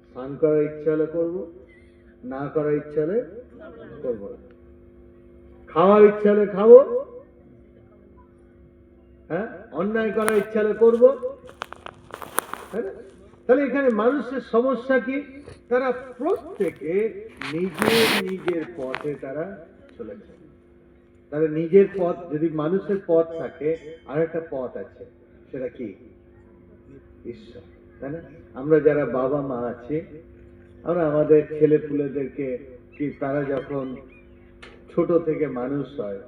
স্নান করার ইচ্ছা হলে করবো, না করার ইচ্ছা হলে করবো না, খাওয়ার ইচ্ছা হলে খাবো, হ্যাঁ, অন্যায় করার ইচ্ছা হলে করবো। তাহলে এখানে মানুষের সমস্যা কি? তারা প্রত্যেকে নিজের নিজের পথে তারা চলেছে। তাহলে নিজের পথ, যদি মানুষের পথ থাকে, আর একটা পথ আছে, সেটা কি? ঈশ্বর। তাই না? আমরা যারা বাবা মা আছি, আমরা আমাদের ছেলে পুলেদেরকে কি, তারা যখন ছোট থেকে মানুষ হয়,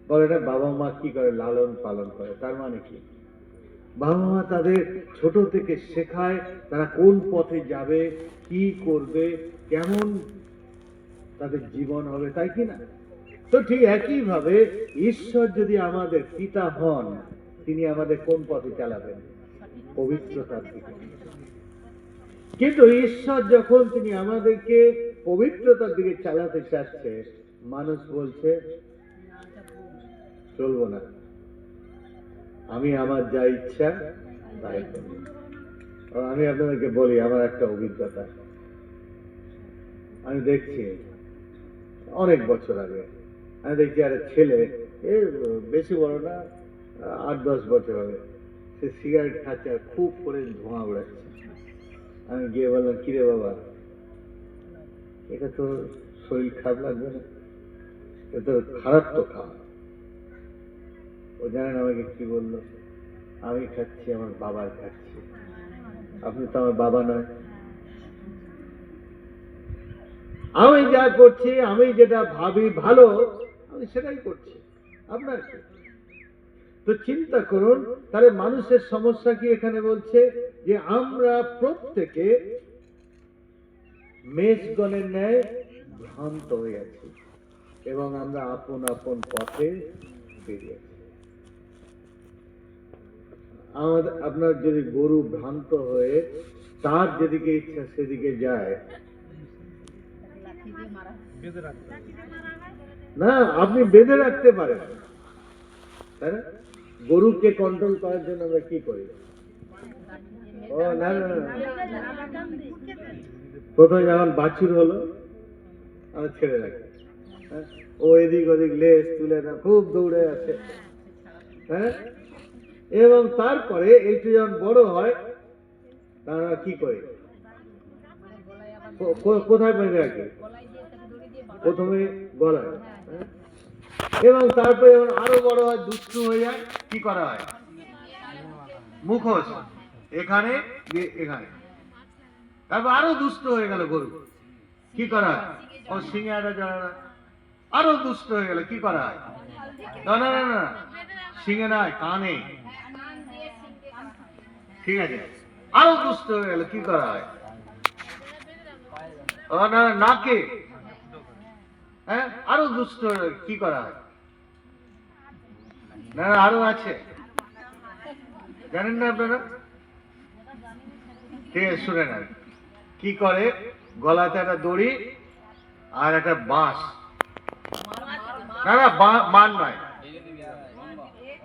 বলে না বাবা মা কি করে? লালন পালন করে। তার মানে কি? বাবা মা তাদের ছোট থেকে শেখায় তারা কোন পথে যাবে, কি করবে, কেমন তাদের জীবন হবে, তাই কি না? তো ঠিক একই ভাবে ঈশ্বর যদি আমাদের পিতা হন, তিনি আমাদের কোন পথে চালাবেন? পবিত্রতার দিকে। কিন্তু ঈশ্বর যখন তিনি আমাদেরকে পবিত্রতার দিকে চালাতে চাচ্ছে, মানুষ বলছে চলবো না, আমি আমার যা ইচ্ছা তাই করব। আমি আপনাদেরকে বলি আমার একটা অভিজ্ঞতা। আমি দেখছি অনেক বছর আগে, আমি দেখছি আর ছেলে, বেশি বড় না, 8-10 বছর হবে, সে সিগারেট খাচ্ছে আর খুব করে ধোঁয়া উড়াচ্ছে। আমি গিয়ে বললাম, কিরে বাবা, এটা তো শরীর খারাপ লাগবে না? এটা তো খারাপ, তো খাওয়া। ও জানেন আমাকে কি বললো? আমি খাচ্ছি আমার বাবার খাচ্ছি, আপনি তো আমার বাবা নয়। আমি যা করছি, আমি যেটা ভাবি ভালো, আমি সেটাই করছি। আপনার কি? তো চিন্তা করুন, তাহলে মানুষের সমস্যা কি এখানে বলছে যে আমরা প্রত্যেকে মেষগণের ন্যায় ভ্রান্ত হয়ে আছি এবং আমরা আপন আপন পথে বেরিয়েছি। আমাদের আপনার যদি গরু ভ্রান্ত হয়ে তার যেদিকে ইচ্ছা সেদিকে যায়, না আপনি বেঁধে রাখতে পারেন, তাই না? গরুকে কন্ট্রোল করার জন্য আমরা কি করি? ও না না না, প্রথমে যখন বাছুর হলো আমরা ছেড়ে রাখি, হ্যাঁ? ও এদিক ওদিক লেজ তুলে না খুব দৌড়ে আছে, হ্যাঁ? এবং তারপরে একটু যখন বড় হয় তারা কি করে, কোথায় বেঁধে রাখি? প্রথমে গলায়, হ্যাঁ? এবং তারপরে যখন আরো বড় হয়, দুষ্টু হয়ে যায়, কি করা হয়? মুখোশ এখানে দিয়ে এখানে। তারপর আরো দুষ্ট হয়ে গেল গরু, কি করা হয়? ও সিংহে একটা জড়ানো, আরো দুষ্ট হয়ে গেল, কি করা হয়? না না না না, সিংহে নয়, কানে, ঠিক আছে? আরো দুষ্ট হয়ে গেল, কি করা হয়? ও না, নাকে, হ্যাঁ? আরো দুষ্ট হয়ে গেল, কি করা হয়? না না, আরো আছে, জানেন না আপনারা? ঠিক আছে, শুনে নেন কি করে। গলাতে একটা দড়ি আর একটা বাঁশ, না না মান নয়,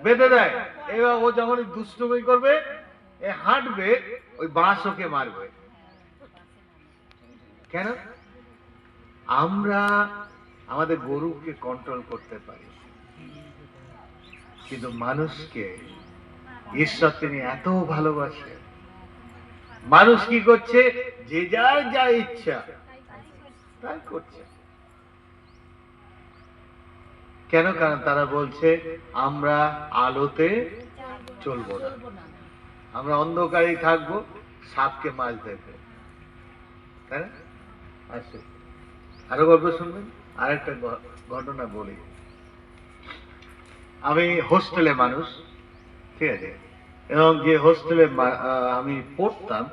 বেঁধে দেয়। এবার ও যখন দুষ্টুমি করবে, এ হাঁটবে, ওই বাঁশ ওকে মারবে। কেন? আমরা আমাদের গরুকে কন্ট্রোল করতে পারি, কিন্তু মানুষকে ঈশ্বর তিনি এত ভালোবাসে, মানুষ কি করছে? যে যার যা ইচ্ছা তাই করছে। কেন? কারণ তারা বলছে আমরা আলোতে চলবো না, আমরা অন্ধকারেই থাকবো, সাপকে মাছ দেখবো, তাই না? আসে আরো গল্প শুনবেন। আরেকটা ঘটনা বলি। আমি হোস্টেলে মানুষ, ঠিক আছে? এবং যে হোস্টেলে আমি পড়তাম,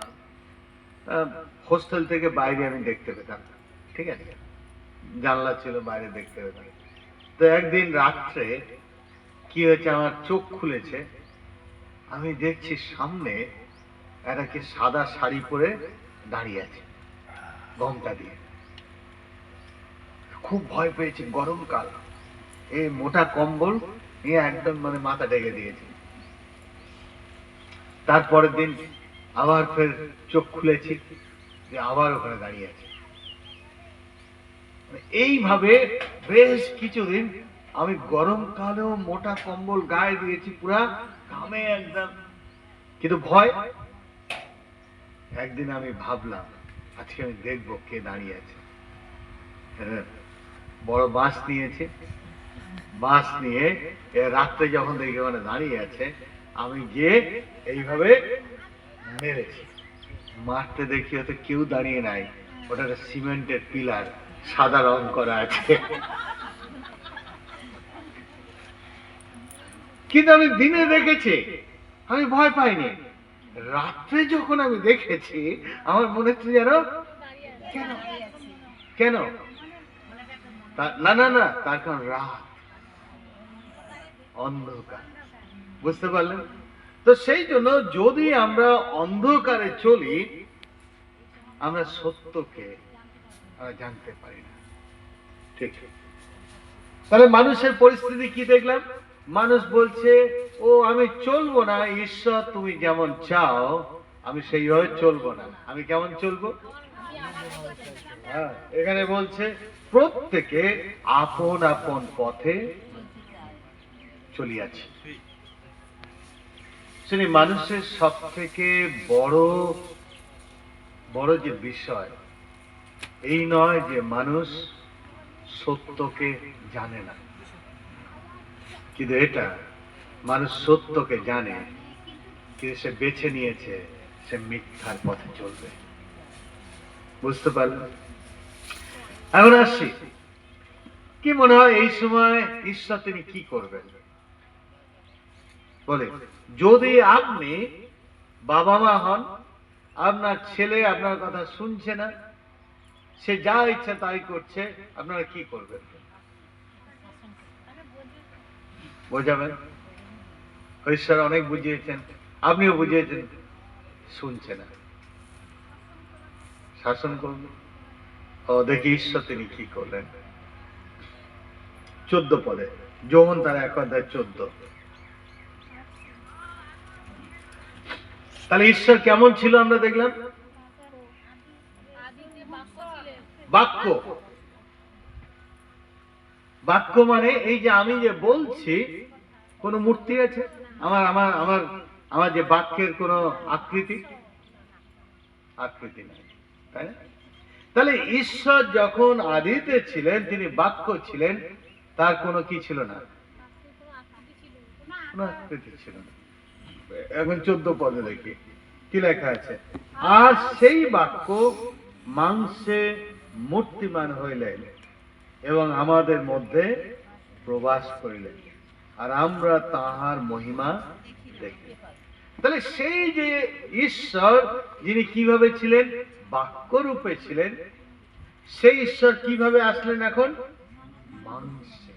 হোস্টেল থেকে বাইরে আমি দেখতে পেতাম, ঠিক আছে? জানলা ছিল, বাইরে দেখতে পেতাম। তো একদিন রাত্রে কি হয়েছে, আমার চোখ খুলেছে, আমি দেখছি সামনে একটা কি সাদা শাড়ি পরে দাঁড়িয়ে আছে ঘোমটা দিয়ে। খুব ভয় পেয়েছি, গরমকাল, এই মোটা কম্বল নিয়ে একদম মানে মাথা ঢেকে দিয়েছে। তারপরের দিন আবার ফের চোখ খুলেছি, যে আবার ওখানে দাঁড়িয়ে আছে। এইভাবে বেশ কিছুদিন আমি গরমকালেও মোটা কম্বল গায়ে দিয়েছি, পুরা ঘামে একদম, কিন্তু ভয়। একদিন আমি ভাবলাম আজকে আমি দেখবো কে দাঁড়িয়ে আছে। বড় বাঁশ নিয়েছে, বাঁশ নিয়ে রাত্রে যখন দেখি ওখানে দাঁড়িয়ে আছে, আমি গিয়ে এইভাবে মেরেছি। মারতে দেখি ওতে কেউ দাঁড়িয়ে নাই, ওটা একটা সিমেন্টের পিলার, সাদা রং করা আছে। কিন্তু আমি দিনে দেখেছি, আমি ভয় পাইনি। রাত্রে যখন আমি দেখেছি, আমার মনে হচ্ছে যেন কেন কেন না না না, তার কারণ রাত, অন্ধকার, বুঝতে পারলেন? তো সেই জন্য যদি আমরা অন্ধকারে চলি, আমরা সত্যকে জানতে পারি না, ঠিক? তাহলে মানুষের পরিস্থিতি কি দেখলাম? মানুষ বলছে ও আমি চলবো না, ঈশ্বর তুমি যেমন চাও আমি সেইভাবে চলবো না। আমি কেমন চলবো? হ্যাঁ, এখানে বলছে প্রত্যেকে আপন আপন পথে চলিয়াছে। শুনি, মানুষের সব থেকে বড় বড় যে বিষয় এই নয় যে মানুষ সত্যকে জানে না, কিন্তু এটা মানুষ সত্যকে জানে, কিন্তু সে বেছে নিয়েছে সে মিথ্যার পথে চলবে। বুঝতে পারলেন? এখন আসছি, কি মনে হয় এই সময় ঈশ্বর তিনি কি করবেন? বলে, যদি আপনি বাবা মা হন, আপনার ছেলে আপনার কথা শুনছে না, সে যা ইচ্ছা তাই করছে, আপনারা কি করবেন? বোঝাবেন? ঈশ্বর অনেক বুঝিয়েছেন, আপনিও বুঝিয়েছেন, শুনছে না, শাসন করুন। ও দেখি ঈশ্বর তিনি কি করলেন। 14 পদে, যোহন তার 1:14। তাহলে ঈশ্বর কেমন ছিল আমরা দেখলাম। বাক্য, বাক্য মানে এই যে আমি যে বলছি, কোন মূর্তি আছে আমার আমার আমার আমার যে বাক্যের কোন আকৃতি আকৃতি নাই, তাই না? তাহলে ঈশ্বর যখন আদিতে ছিলেন, তিনি বাক্য ছিলেন, তার কোনো কি ছিল না, কোনো আকৃতি ছিল না। এখন 14 পদে দেখি কি লেখা আছে, আর সেই বাক্য মাংসে মূর্তিমান হইলেন এবং আমাদের মধ্যে প্রবাস করিলেন, আর আমরা তাহার মহিমা দেখি। তাহলে সেই যে ঈশ্বর যিনি কিভাবে ছিলেন, বাক্য রূপে ছিলেন, সেই ঈশ্বর কিভাবে আসলেন এখন মাংসে।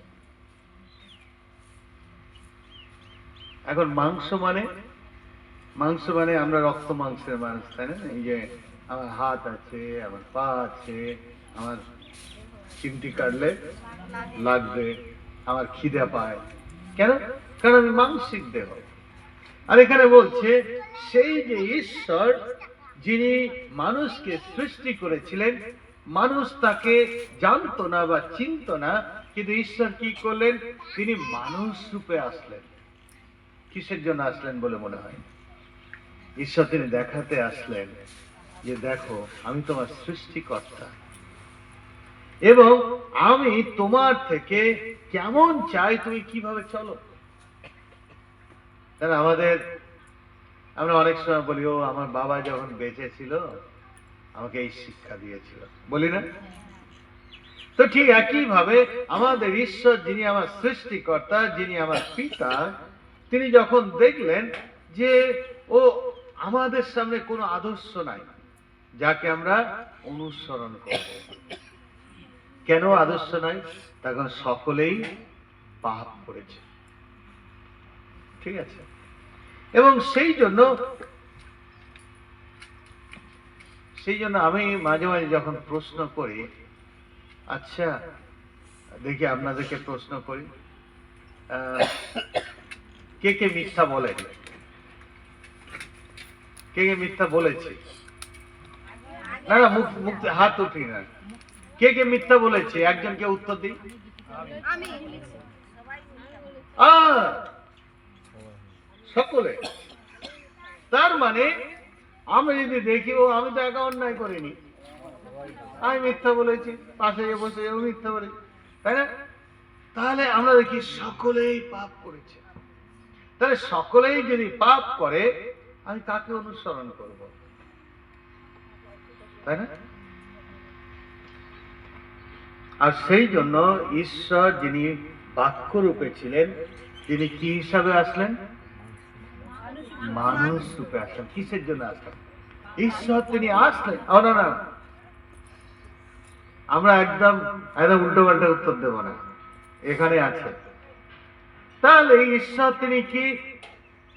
এখন মাংস মানে আমরা রক্ত মাংসের মানুষ, তাই না? এই যে আমার হাত আছে, আমার পা আছে, আমার চিমটি কাটলে লাগবে, আমার খিদে পায়, কেন? কারণ আমি মানসিক দেহ। আর এখানে বলছে সেই যে ঈশ্বর যিনি মানুষকে সৃষ্টি করেছিলেন, মানুষ তাকে জানতো না বা চিনত না, কিন্তু ঈশ্বর কি করলেন, তিনি মানুষ রূপে আসলেন। কিসের জন্য আসলেন বলে মনে হয়? ঈশ্বর তিনি দেখাতে আসলেন যে দেখো আমি তোমার সৃষ্টিকর্তা এবং আমি তোমার থেকে কেমন চাই তুমি কিভাবে চলো। তাহলে আমরা অনেক সময় বলি, ও আমার বাবা যখন বেঁচে ছিল আমাকে এই শিক্ষা দিয়েছিল, বলি না? তো ঠিক একই ভাবে আমাদের ঈশ্বর যিনি আমার সৃষ্টিকর্তা, যিনি আমার পিতা, তিনি যখন দেখলেন যে ও আমাদের সামনে কোনো আদর্শ নাই যাকে আমরা অনুসরণ করব। কেন আদর্শ নাই? তখন সকলেই পাপ করেছে, ঠিক আছে? এবং সেই জন্য আমি মাঝে মাঝে যখন প্রশ্ন করি, আচ্ছা দেখি আপনাদেরকে প্রশ্ন করি, কে কে মিথ্যা বলে? কে কে মিথ্যা বলেছে? না না, মুখ হাত উঠি না। কে কে মিথ্যা বলেছে একজনকে উত্তর দিই। সকলে। তার মানে আমি যদি দেখি ও আমি তো একা অন্যায় করিনি, আমি মিথ্যা বলেছি, পাশে বসে ও মিথ্যা বলেছি, তাই না? তাহলে আমরা দেখি সকলেই পাপ করেছে। তাহলে সকলেই যদি পাপ করে, আমি কাকে অনুসরণ করব, তাই না? আর সেই জন্য ঈশ্বর যিনি বাক্য রূপে ছিলেন, তিনি কি হিসাবে আসলেন? মানুষ রূপে আসলেন। কিসের জন্য আসলেন? ঈশ্বর তিনি আসলেন। না, আমরা একদম উল্টো পাল্টা উত্তর দেব না, এখানে আছে। তাহলে ঈশ্বর তিনি কি?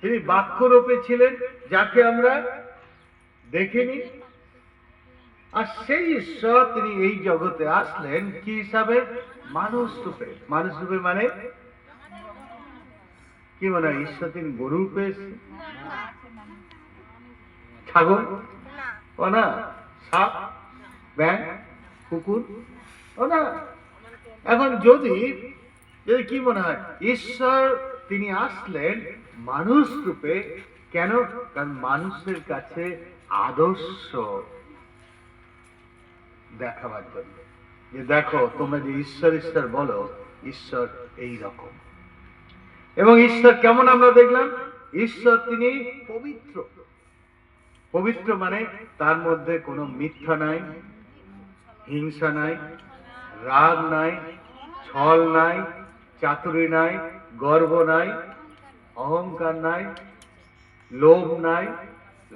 তিনি বাক্য রূপে ছিলেন, যাকে আমরা দেখিনি। আর সেই ঈশ্বর তিনি এই জগতে আসলেন কি হিসাবে? মানুষ রূপে। মানুষ রূপে মানে কি মনে হয়? ঈশ্বর তিনি গরু রূপে এসেছেন, ছাগল ও না, সাপ, ব্যাঙ, কুকুর ও না। এখন যদি কি মনে হয়? ঈশ্বর তিনি আসলেন মানুষ রূপে, কেন? কারণ মানুষের কাছে আদর্শ দেখাবার জন্য, যে দেখো তোমরা যে ঈশ্বর ঈশ্বর বলো, ঈশ্বর এই রকম। এবং ঈশ্বর কেমন আমরা দেখলাম? ঈশ্বর তিনি পবিত্র। পবিত্র মানে তার মধ্যে কোনো মিথ্যা নাই, হিংসা নাই, রাগ নাই, ছল নাই, চাতুরি নাই, গর্ব নাই, অহংকার নাই, লোভ নাই,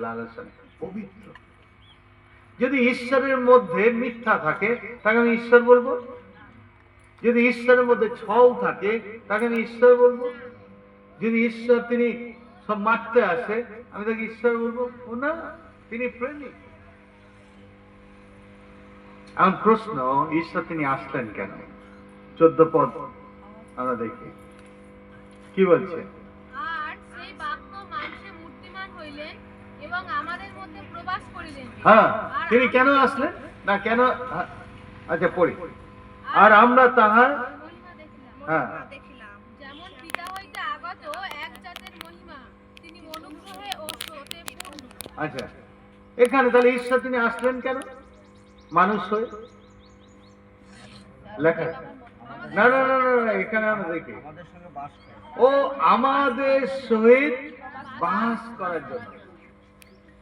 লালসা নাই, পবিত্র। যদি ঈশ্বরের মধ্যে মিথ্যা থাকে তাকে আমি ঈশ্বর বলবো? যদি ঈশ্বরের মধ্যে ছল থাকে তাকে আমি ঈশ্বর বলবো? যদি ঈশ্বর তিনি সব মারতে আসে আমি তাকে ঈশ্বর বলবো? ও না, তিনি প্রেমিক। এখন প্রশ্ন, ঈশ্বর তিনি আসলেন কেন? 14 পদ আমরা দেখি কি বলছে। আর সেই বাক্য মাংসে মূর্তিমান হইলেন এবং আমাদের মধ্যে প্রবাস করিলেন। হ্যাঁ, তিনি কেন আসলেন না কেন? আচ্ছা পড়ি। আর আমরা তাহার মহিমা দেখিলাম। হ্যাঁ দেখিলাম যেমন পিতা হইতে আগত এক জাতের মহিমা, তিনি অনুগ্রহে ও সত্যে পূর্ণ। আচ্ছা, এখানে তাহলে ঈশ্বর তিনি আসলেন কেন? মানুষ হয়ে লেখা আছে। না না না না না, এখানে আমরা দেখি ও আমাদের সহিত বাস করার জন্য।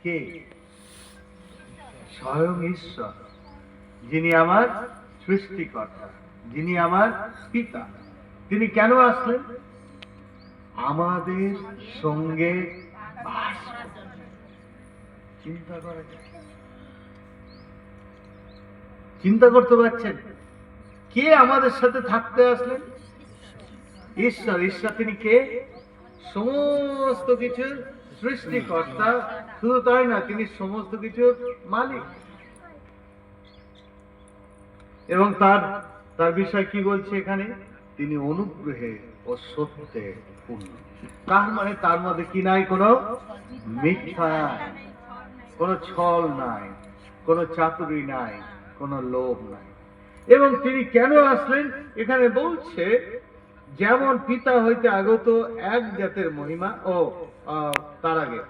কে? স্বয়ং ঈশ্বর, যিনি আমার সৃষ্টিকর্তা, যিনি আমার পিতা। তিনি কেন আসলেন? আমাদের সঙ্গে বাস করার জন্য। চিন্তা করা যায়? চিন্তা করতে পারছেন কে আমাদের সাথে থাকতে আসলেন? ঈশ্বর। ঈশ্বর তিনি কে? সমস্ত কিছুর সৃষ্টিকর্তা। শুধু তাই না, তিনি সমস্ত কিছুর মালিক। এবং তার তার বিষয় কি বলছে এখানে? তিনি অনুগ্রহে ও সত্যে পূর্ণ। তার মানে তার মধ্যে কি নাই? কোনো মিথ্যা নাই, কোনো ছল নাই, কোনো চাতুরি নাই, কোনো লোভ নাই। এবং তিনি কেন আসলেন এখানে বলছে, যেমন পিতা হইতে আগত এক জাতের মহিমা ও তার আগে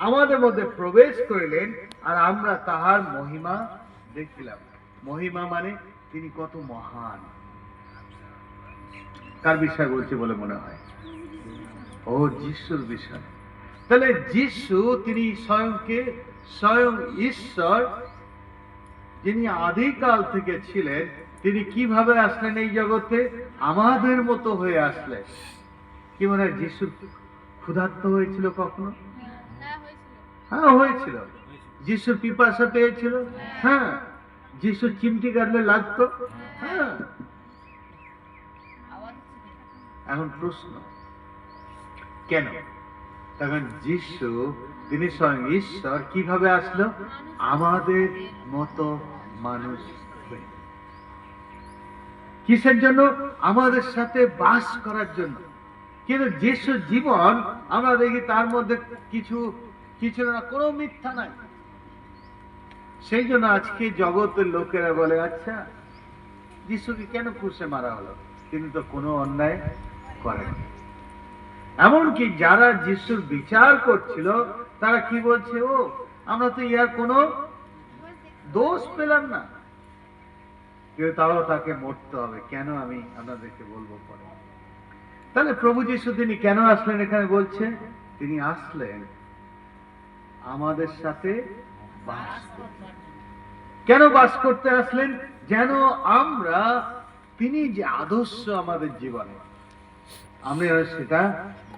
আমাদের মধ্যে প্রবেশ করিলেন আর আমরা তাহার মহিমা দেখিলাম। মহিমা মানে তিনি কত মহান। কার বিষয় বলছে বলে মনে হয়? ও যিশুর বিষয়। তাহলে যিশু তিনি স্বয়ং ঈশ্বর, যিনি আদিকাল থেকে ছিলেন, তিনি কিভাবে আসলেন এই জগতে? আমাদের মতো হয়ে আসলেন। কি মনে হয় যিশু ক্ষুধার্ত হয়েছিল কখনো? হ্যাঁ হয়েছিল। যিশুর পিপাসা পেয়েছিল? হ্যাঁ। যিশু চিমটি কাটলে লাগতো? হ্যাঁ। এখন প্রশ্ন, কেন? তখন যিশু তিনি স্বয়ং ঈশ্বর কিভাবে আসলো? আমাদের মতো মানুষ হয়ে। কিসের জন্য? আমাদের সাথে বাস করার জন্য। কিন্তু যিশুর জীবন আমরা দেখি তার মধ্যে কিছু না, কোনো মিথ্যা নাই। সেই জন্য আজকে জগতের লোকেরা বলে, আচ্ছা যিশুকে কেন ক্রুশে মারা হলো? তিনি তো কোনো অন্যায় করেন। এমনকি যারা যিশুর বিচার করছিল তারা কি বলছে? ও আমরা তো ইয়ার কোনো দোষ পেলাম না, কিন্তু তাও তাকে মরতে হবে। কেন? আমি আপনাদেরকে বলবো পরে। তাহলে প্রভু যিশু তিনি কেন আসলেন এখানে বলছে? তিনি আসলেন আমাদের সাথে বাস করতে। কেন বাস করতে আসলেন? যেন আমরা তিনি যে আদর্শ আমাদের জীবনে আমরা সেটা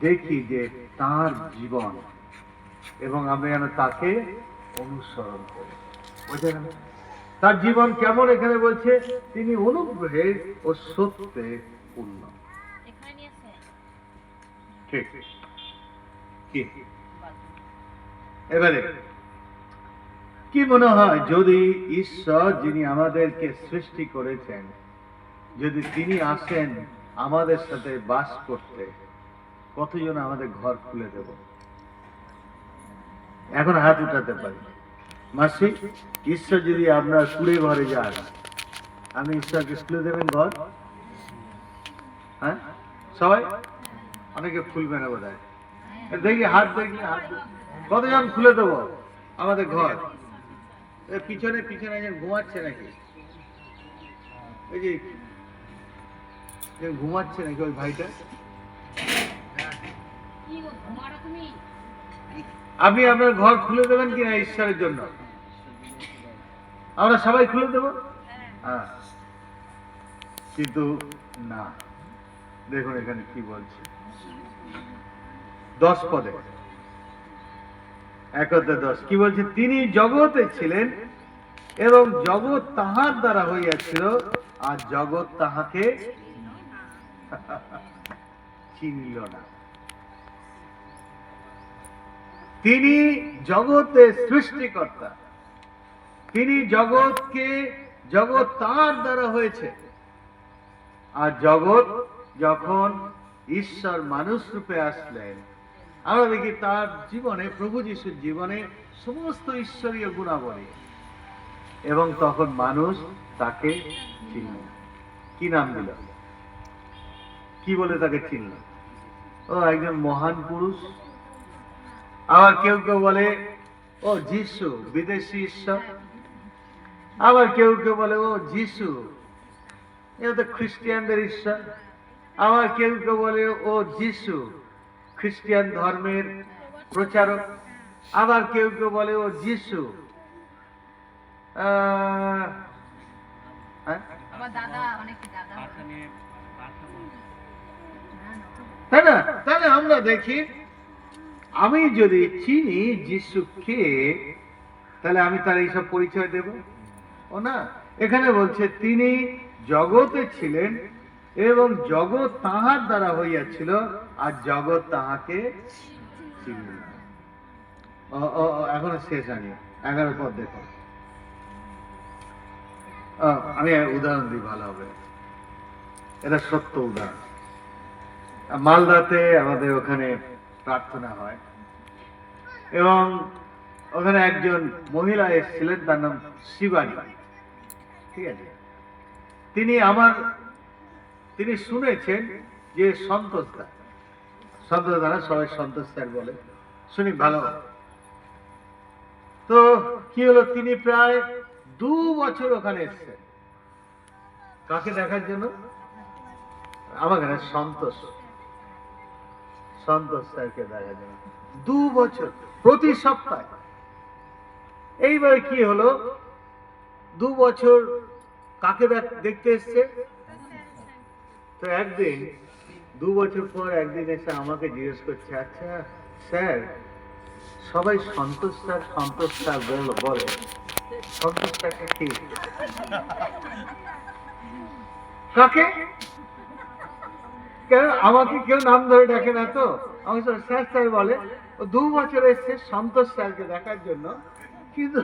দেখি, যে তার জীবন, এবং আমরা যেন তাকে অনুসরণ করি। বুঝলেন? তার জীবন কেমন এখানে বলছে? তিনি অনুগ্রহে ও সত্যে পূর্ণ। ঠিক কি? এবারে কি মনে হয়, যদি ঈশ্বর যিনি আমাদেরকে সৃষ্টি করেছেন, যদি তিনি আসেন আমাদের সাথে বাস করতে, কতজন আমাদের ঘর খুলে দেব? এখন হাত উঠাতে পারি। মাসি, ঈশ্বর যদি আপনার কুড়ে ঘরে যান, আমি ঈশ্বরকে খুলে দেবেন ঘর? হ্যাঁ সবাই? অনেকে খুলবে না বোধ হয়। দেখি হাত, দেখি হাত। কতজন খুলে দেবো আমাদের ঘর? পিছনে পিছনে একজন ঘুমাচ্ছে নাকি? এই যে ঘুমাচ্ছে নাকি ওই ভাইটা? আপনি আপনার ঘর খুলে দেবেন কিনা ঈশ্বরের জন্য? আমরা সবাই খুলে দেবো। হ্যাঁ, কিন্তু না, দেখুন এখানে কি বলছে 10 পদে, 1-10 কি বলছে, তিনি জগতে ছিলেন এবং জগৎ তাহার দ্বারা হইয়াছিল, আর জগৎ তাহাকে চিনল না। তিনি জগতের সৃষ্টিকর্তা, তিনি জগৎকে, জগৎ তার দ্বারা হয়েছে, আর জগৎ যখন ঈশ্বর মানুষ রূপে আসলেন, আমরা দেখি তার জীবনে, প্রভু যিশুর জীবনে সমস্ত ঈশ্বরীয় গুণাবলী, এবং তখন মানুষ তাকে চিনল। কি নাম দিল, কি বলে তাকে চিনল? ও একজন মহান পুরুষ। আবার কেউ কেউ বলে ও যিশু বিদেশি ঈশ্বর, আবার কেউ কেউ বলে ও যিশু এটা তো খ্রিস্টানদের ঈশ্বর, আবার কেউ কেউ বলে ও যিশু খ্রিস্টান ধর্মের প্রচারক, আবার কেউ কেউ বলে ও যিশু তাই না? তাহলে আমরা দেখি, আমি যদি চিনি যিশুকে, তাহলে আমি তার এইসব পরিচয় দেব? ও না, এখানে বলছে তিনি জগতে ছিলেন এবং জগৎ তাহার দ্বারা হইয়াছিল, আর জগৎ তাহাকে চিনল না। এখনো শেষ আনি 11 পদ দেখো। আমি উদাহরণ দিই, ভালো হবে, এটা সত্য উদাহরণ। মালদাতে আমাদের ওখানে প্রার্থনা হয়, এবং ওখানে একজন মহিলা এসেছিলেন, তার নাম শিবানী, ঠিক আছে? তিনি শুনেছেন যে সন্তোষ দা, সবাই সন্তোষ স্যার বলে, শুনি ভালো। তো কি হলো, তিনি প্রায় 2 বছর ওখানে এসেছেন। কাকে দেখার জন্য? আমার এখানে সন্তোষ স্যারকে দেখার জন্য 2 বছর, প্রতি সপ্তাহে। এইবার কি হলো, 2 বছর কাকে দেখতে এসছে? তো একদিন 2 বছর পর একদিন এসে আমাকে জিজ্ঞেস করছে, আচ্ছা স্যার, সবাই সন্তোষ স্যার বলে, সন্তোষ স্যারটা কি? কাকে? কেন আমাকে কেউ নাম ধরে ডাকে না তো? আমি স্যার বলে। ও 2 বছর এসছে সন্তোষ স্যারকে দেখার জন্য, কিন্তু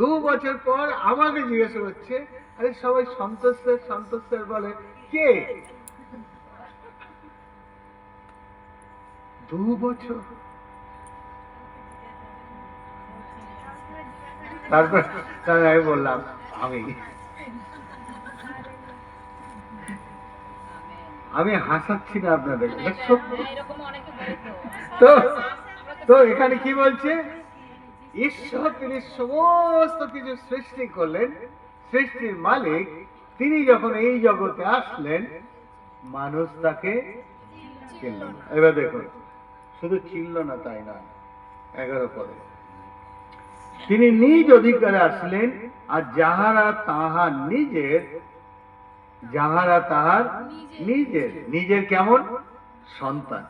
2 বছর পর আমাকে জিজ্ঞেস করছে, আরে সবাই সন্তোষ স্যার বলে, কে? 2 বছর। তারপর আমি বললাম, আমি হাসাচ্ছি না আপনাদের, তো এখানে কি বলছে, ঈশ্বর তিনি সমস্ত কিছু সৃষ্টি করলেন, সৃষ্টির মালিক, তিনি যখন এই জগতে আসলেন, মানুষ তাকে চিনল না। এবার দেখুন, শুধু চিনল না তাই না, 11 পদে, তিনি নিজ অধিকারে আসলেন, আর যাহারা তাহার নিজের কেমন সন্তান,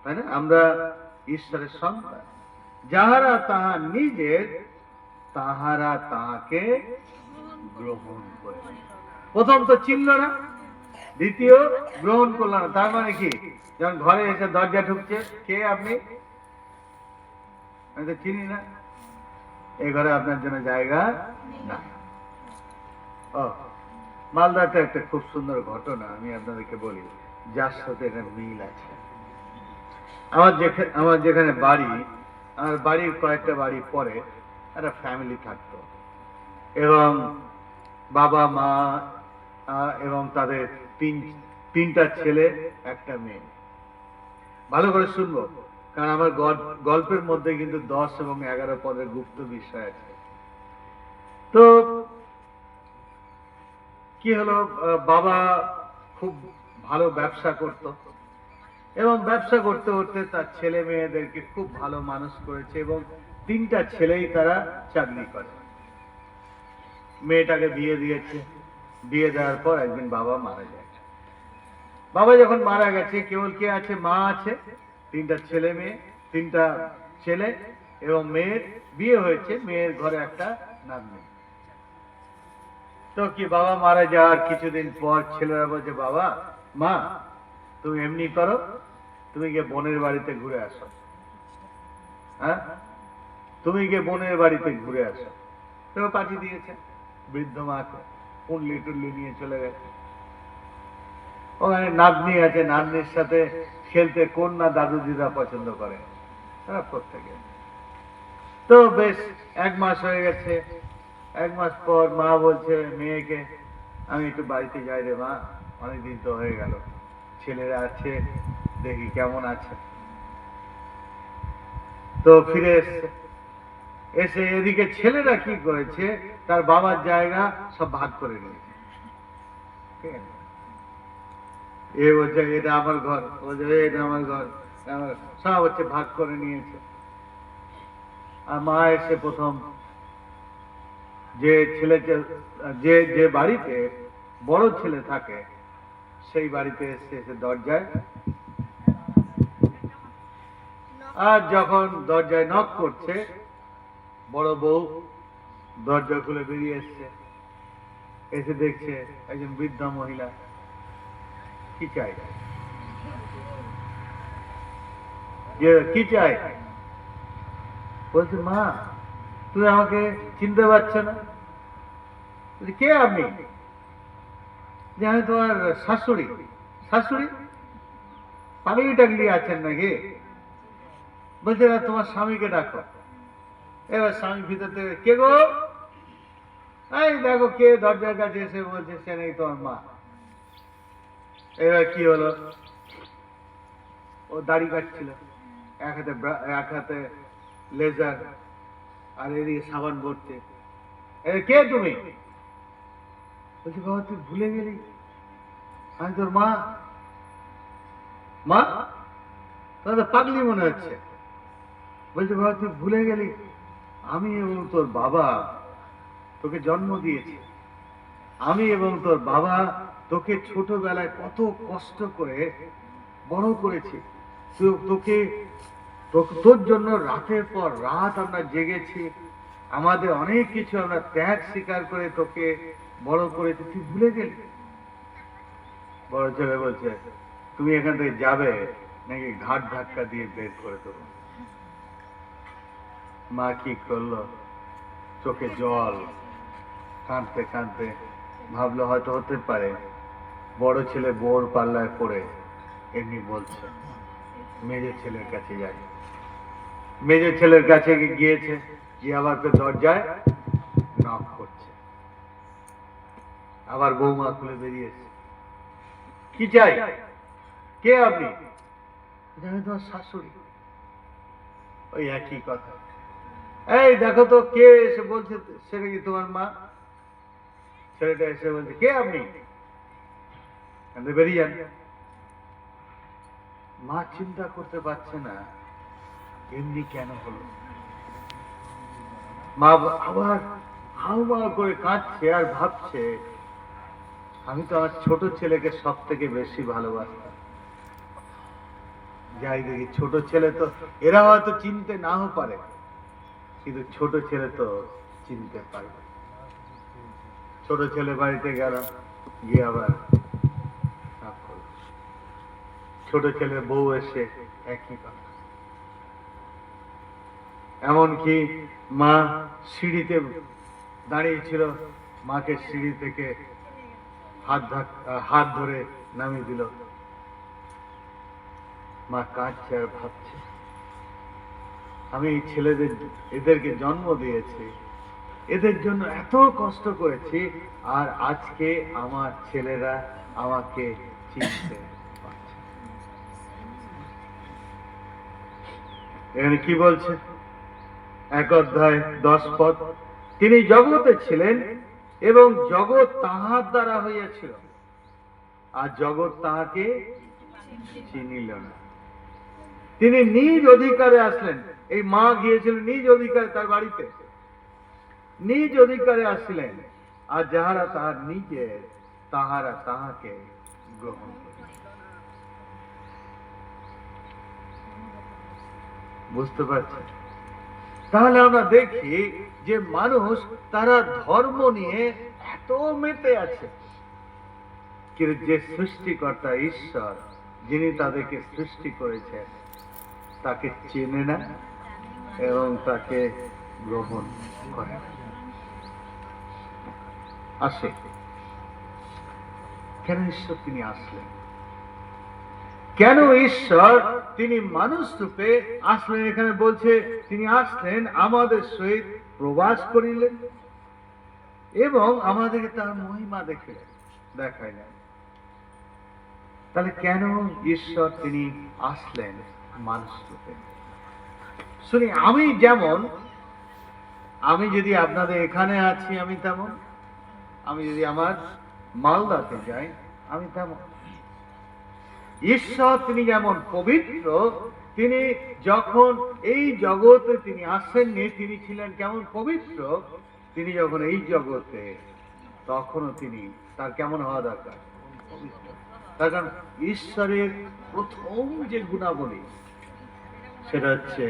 তাই না? আমরা ঈশ্বরের সন্তান। যাহারা তাহার নিজের, তাহারা তাহাকে গ্রহণ করে। প্রথম তো চিনল না, দ্বিতীয় গ্রহণ করল না। তার মানে কি, যখন ঘরে এসে দরজা ঢুকছে, কে আপনি? আমি তো চিনি না, এই ঘরে আপনার জন্য জায়গা না। মালদাতে একটা খুব সুন্দর ঘটনা আমি আপনাদেরকে বলি, যার সাথে এটা মিল আছে। আমার যেখানে বাড়ি, আমার বাড়ির কয়েকটা বাড়ি পরে একটা ফ্যামিলি থাকতো, এবং বাবা মা এবং তাদের 3টা ছেলে, 1টা মেয়ে। ভালো করে শুনবো, কারণ আমার গল্পের মধ্যে কিন্তু 10 এবং 11 পদের গুপ্ত বিষয় আছে। তো কি হলো, বাবা খুব ভালো ব্যবসা করত, এবং ব্যবসা করতে করতে তার ছেলে মেয়েদেরকে খুব ভালো মানুষ করেছে, এবং 3টা ছেলেই তারা চাকরি করে। মেয়েটাকে বিয়ে দিয়েছে, বিয়ে দেওয়ার পর একদিন বাবা মারা যায়। বাবা যখন মারা গেছে, কেবল কে আছে? মা আছে, 3টা ছেলে মেয়ে, 3টা ছেলে এবং মেয়ের বিয়ে হয়েছে, মেয়ের ঘরে একটা নাতনি। তো কি, বাবা মারা যাওয়ার কিছুদিন পর ছেলেরা বলছে, বাবা মা তুমি এমনি করো, তুমি গিয়ে বোনের বাড়িতে ঘুরে আসো। হ্যাঁ, তুমি গিয়ে বোনের বাড়িতে ঘুরে আসো। তো পাঠিয়ে দিয়েছে বৃদ্ধ মাকে, কুন্ডলি টুন্ডলি নিয়ে চলে গেছে। ওখানে নাতনি আছে, নাতনির সাথে খেলতে কোন না দাদু দিদা পছন্দ করে, তারা প্রত্যেকে। তো বেশ 1 মাস হয়ে গেছে। 1 মাস পর মা বলছে মেয়েকে, আমি একটু বাড়িতে যাই রে মা, অনেকদিন তো হয়ে গেল, ছেলেরা আছে, দেখি কেমন আছে। তো ফিরে এসছে, এসে এদিকে ছেলেরা কি করেছে, তার বাবার জায়গা সব ভাগ করে নিয়েছে। ঠিক আছে, এ বলছে এটা আমার ঘর, বলছে এটা আমার ঘর, সব হচ্ছে ভাগ করে নিয়েছে। আর মা এসে প্রথম যে ছেলে, যে যে বাড়িতে বড় ছেলে থাকে সেই বাড়িতে এসে দরজায়, আর যখন দরজায় নক করছে, বড় বউ দরজা খুলে বেরিয়ে এসছে। এসে দেখছে একজন বৃদ্ধা মহিলা। কি চাই? কি চাই? বলছে মা তুমি আমাকে চিনতে পারছো না? কে আপনি? যে আমি তোমার শাশুড়ি। শাশুড়ি? পাগলি টাগলি আছেন নাকি? বলছে না, তোমার স্বামীকে ডাকো। এবার স্বামী ভিতর থেকে, কে গো? এই দেখো কে দরজার কাছে এসে বলছে সে নাকি তোমার মা। এবার কি হলো, ও দাড়ি কাটছিল, এক হাতে লেজার আর এদিকে সাবান ভরতে। কে তুমি? বলছি বাবা তুই ভুলে গেলি, আমি তোর মা। মা? তোর তো পাগলি মনে হচ্ছে। বলছে বাবা তুই ভুলে গেলি, আমি এবং তোর বাবা তোকে জন্ম দিয়েছি। আমি এবং তোর বাবা তোকে ছোটবেলায় কত কষ্ট করে বড় করেছি। তোর জন্য রাতের পর রাত আমরা জেগেছি, আমাদের অনেক কিছু আমরা ত্যাগ স্বীকার করে তোকে বড় করেছি, তুই ভুলে গেলি? বড় ছেলে বলছে তুমি এখান থেকে যাবে নাকি ঘাট ধাক্কা দিয়ে বের করে দেবো। মা কি করলো, চোখে জল, কাঁদতে কাঁদতে ভাবলো হয়তো হতে পারে বড় ছেলে বোর পাল্লায় পড়ে এমনি বলছে। মেজে ছেলের কাছে যাই, মেজে ছেলের কাছে গিয়েছে, গিয়ে আবার দরজায় নক করছে। আবার বৌমা খুলে বেরিয়েছে। কি চাই? কে আপনি? আমি তোমার শাশুড়ি। ওই একই কথা। এই দেখো তো কে এসে বলছে সে নাকি তোমার মা। ছেলেটা এসে বলছে কে আপনি? বেরিয়ে যান। মা চিন্তা করতে পারছে না এমনি কেন হলো। মা আবার হাউমাউ করে কাঁদছে আর ভাবছে আমি তো আমার ছোট ছেলেকে সব থেকে বেশি ভালোবাসতাম। যাই দেখি ছোট ছেলে তো, এরা হয়তো চিনতে নাও পারে, কিন্তু ছোট ছেলে তো চিনতে পারবে। ছোট ছেলে বাড়িতে গেল, গিয়ে আবার ছোট ছেলে বউ এসে একই কথা। এমনকি মা সিঁড়িতে দাঁড়িয়েছিল, মাকে সিঁড়ি থেকে হাত ধরে নামিয়ে দিল। মা কাঁদছে আর ভাবছে আমি এই ছেলেদের, এদেরকে জন্ম দিয়েছি, এদের জন্য এত কষ্ট করেছি, আর আজকে আমার ছেলেরা আমাকে চিনতে পারছে। এখানে কি বলছে? 1 অধ্যায় 10 পদ, তিনি জগতে ছিলেন এবং জগৎ তাহার দ্বারা হইয়াছিল, আর জগৎ তাহাকে চিনিল না। তিনি নিজ অধিকারে আসলেন। এই মা গিয়েছিল নিজ অধিকারে, তার বাড়িতে নিজ অধিকারে আসলেন, আর যাহারা তাহার নিজের তাহারা তাহাকে গ্রহণ করিল। বুঝতে পারছেন? তাহলে আমরা দেখি যে মানুষ তারা ধর্ম নিয়ে এত মেতে আছে, কিন্তু যে সৃষ্টিকর্তা ঈশ্বর, যিনি তাদেরকে সৃষ্টি করেছেন, তাকে চেনে না এবং তাকে গ্রহণ করে না। আসে কেন ঈশ্বর তিনি আসলেন? কেন ঈশ্বর তিনি মানুষ রূপে আসলেন? এখানে বলছে তিনি আসলেন আমাদের সহিত প্রবাস করিলেন এবং আমাদেরকে তার মহিমা দেখাইলেন। তাহলে কেন ঈশ্বর তিনি আসলেন মানুষ রূপে? শুনি, আমি যদি আপনাদের এখানে আছি আমি তেমন, আমি যদি আমার মালদাতে যাই আমি তেমন। ঈশ্বর তিনি যেমন পবিত্র, তিনি যখন এই জগতে তিনি আসেননি, তিনি ছিলেন কেমন পবিত্র, তিনি যখন এই জগতে, তখনও তিনি তার কেমন হওয়া দরকার? পবিত্র। তার কারণ ঈশ্বরের প্রথম যে গুণাবলী সেটা হচ্ছে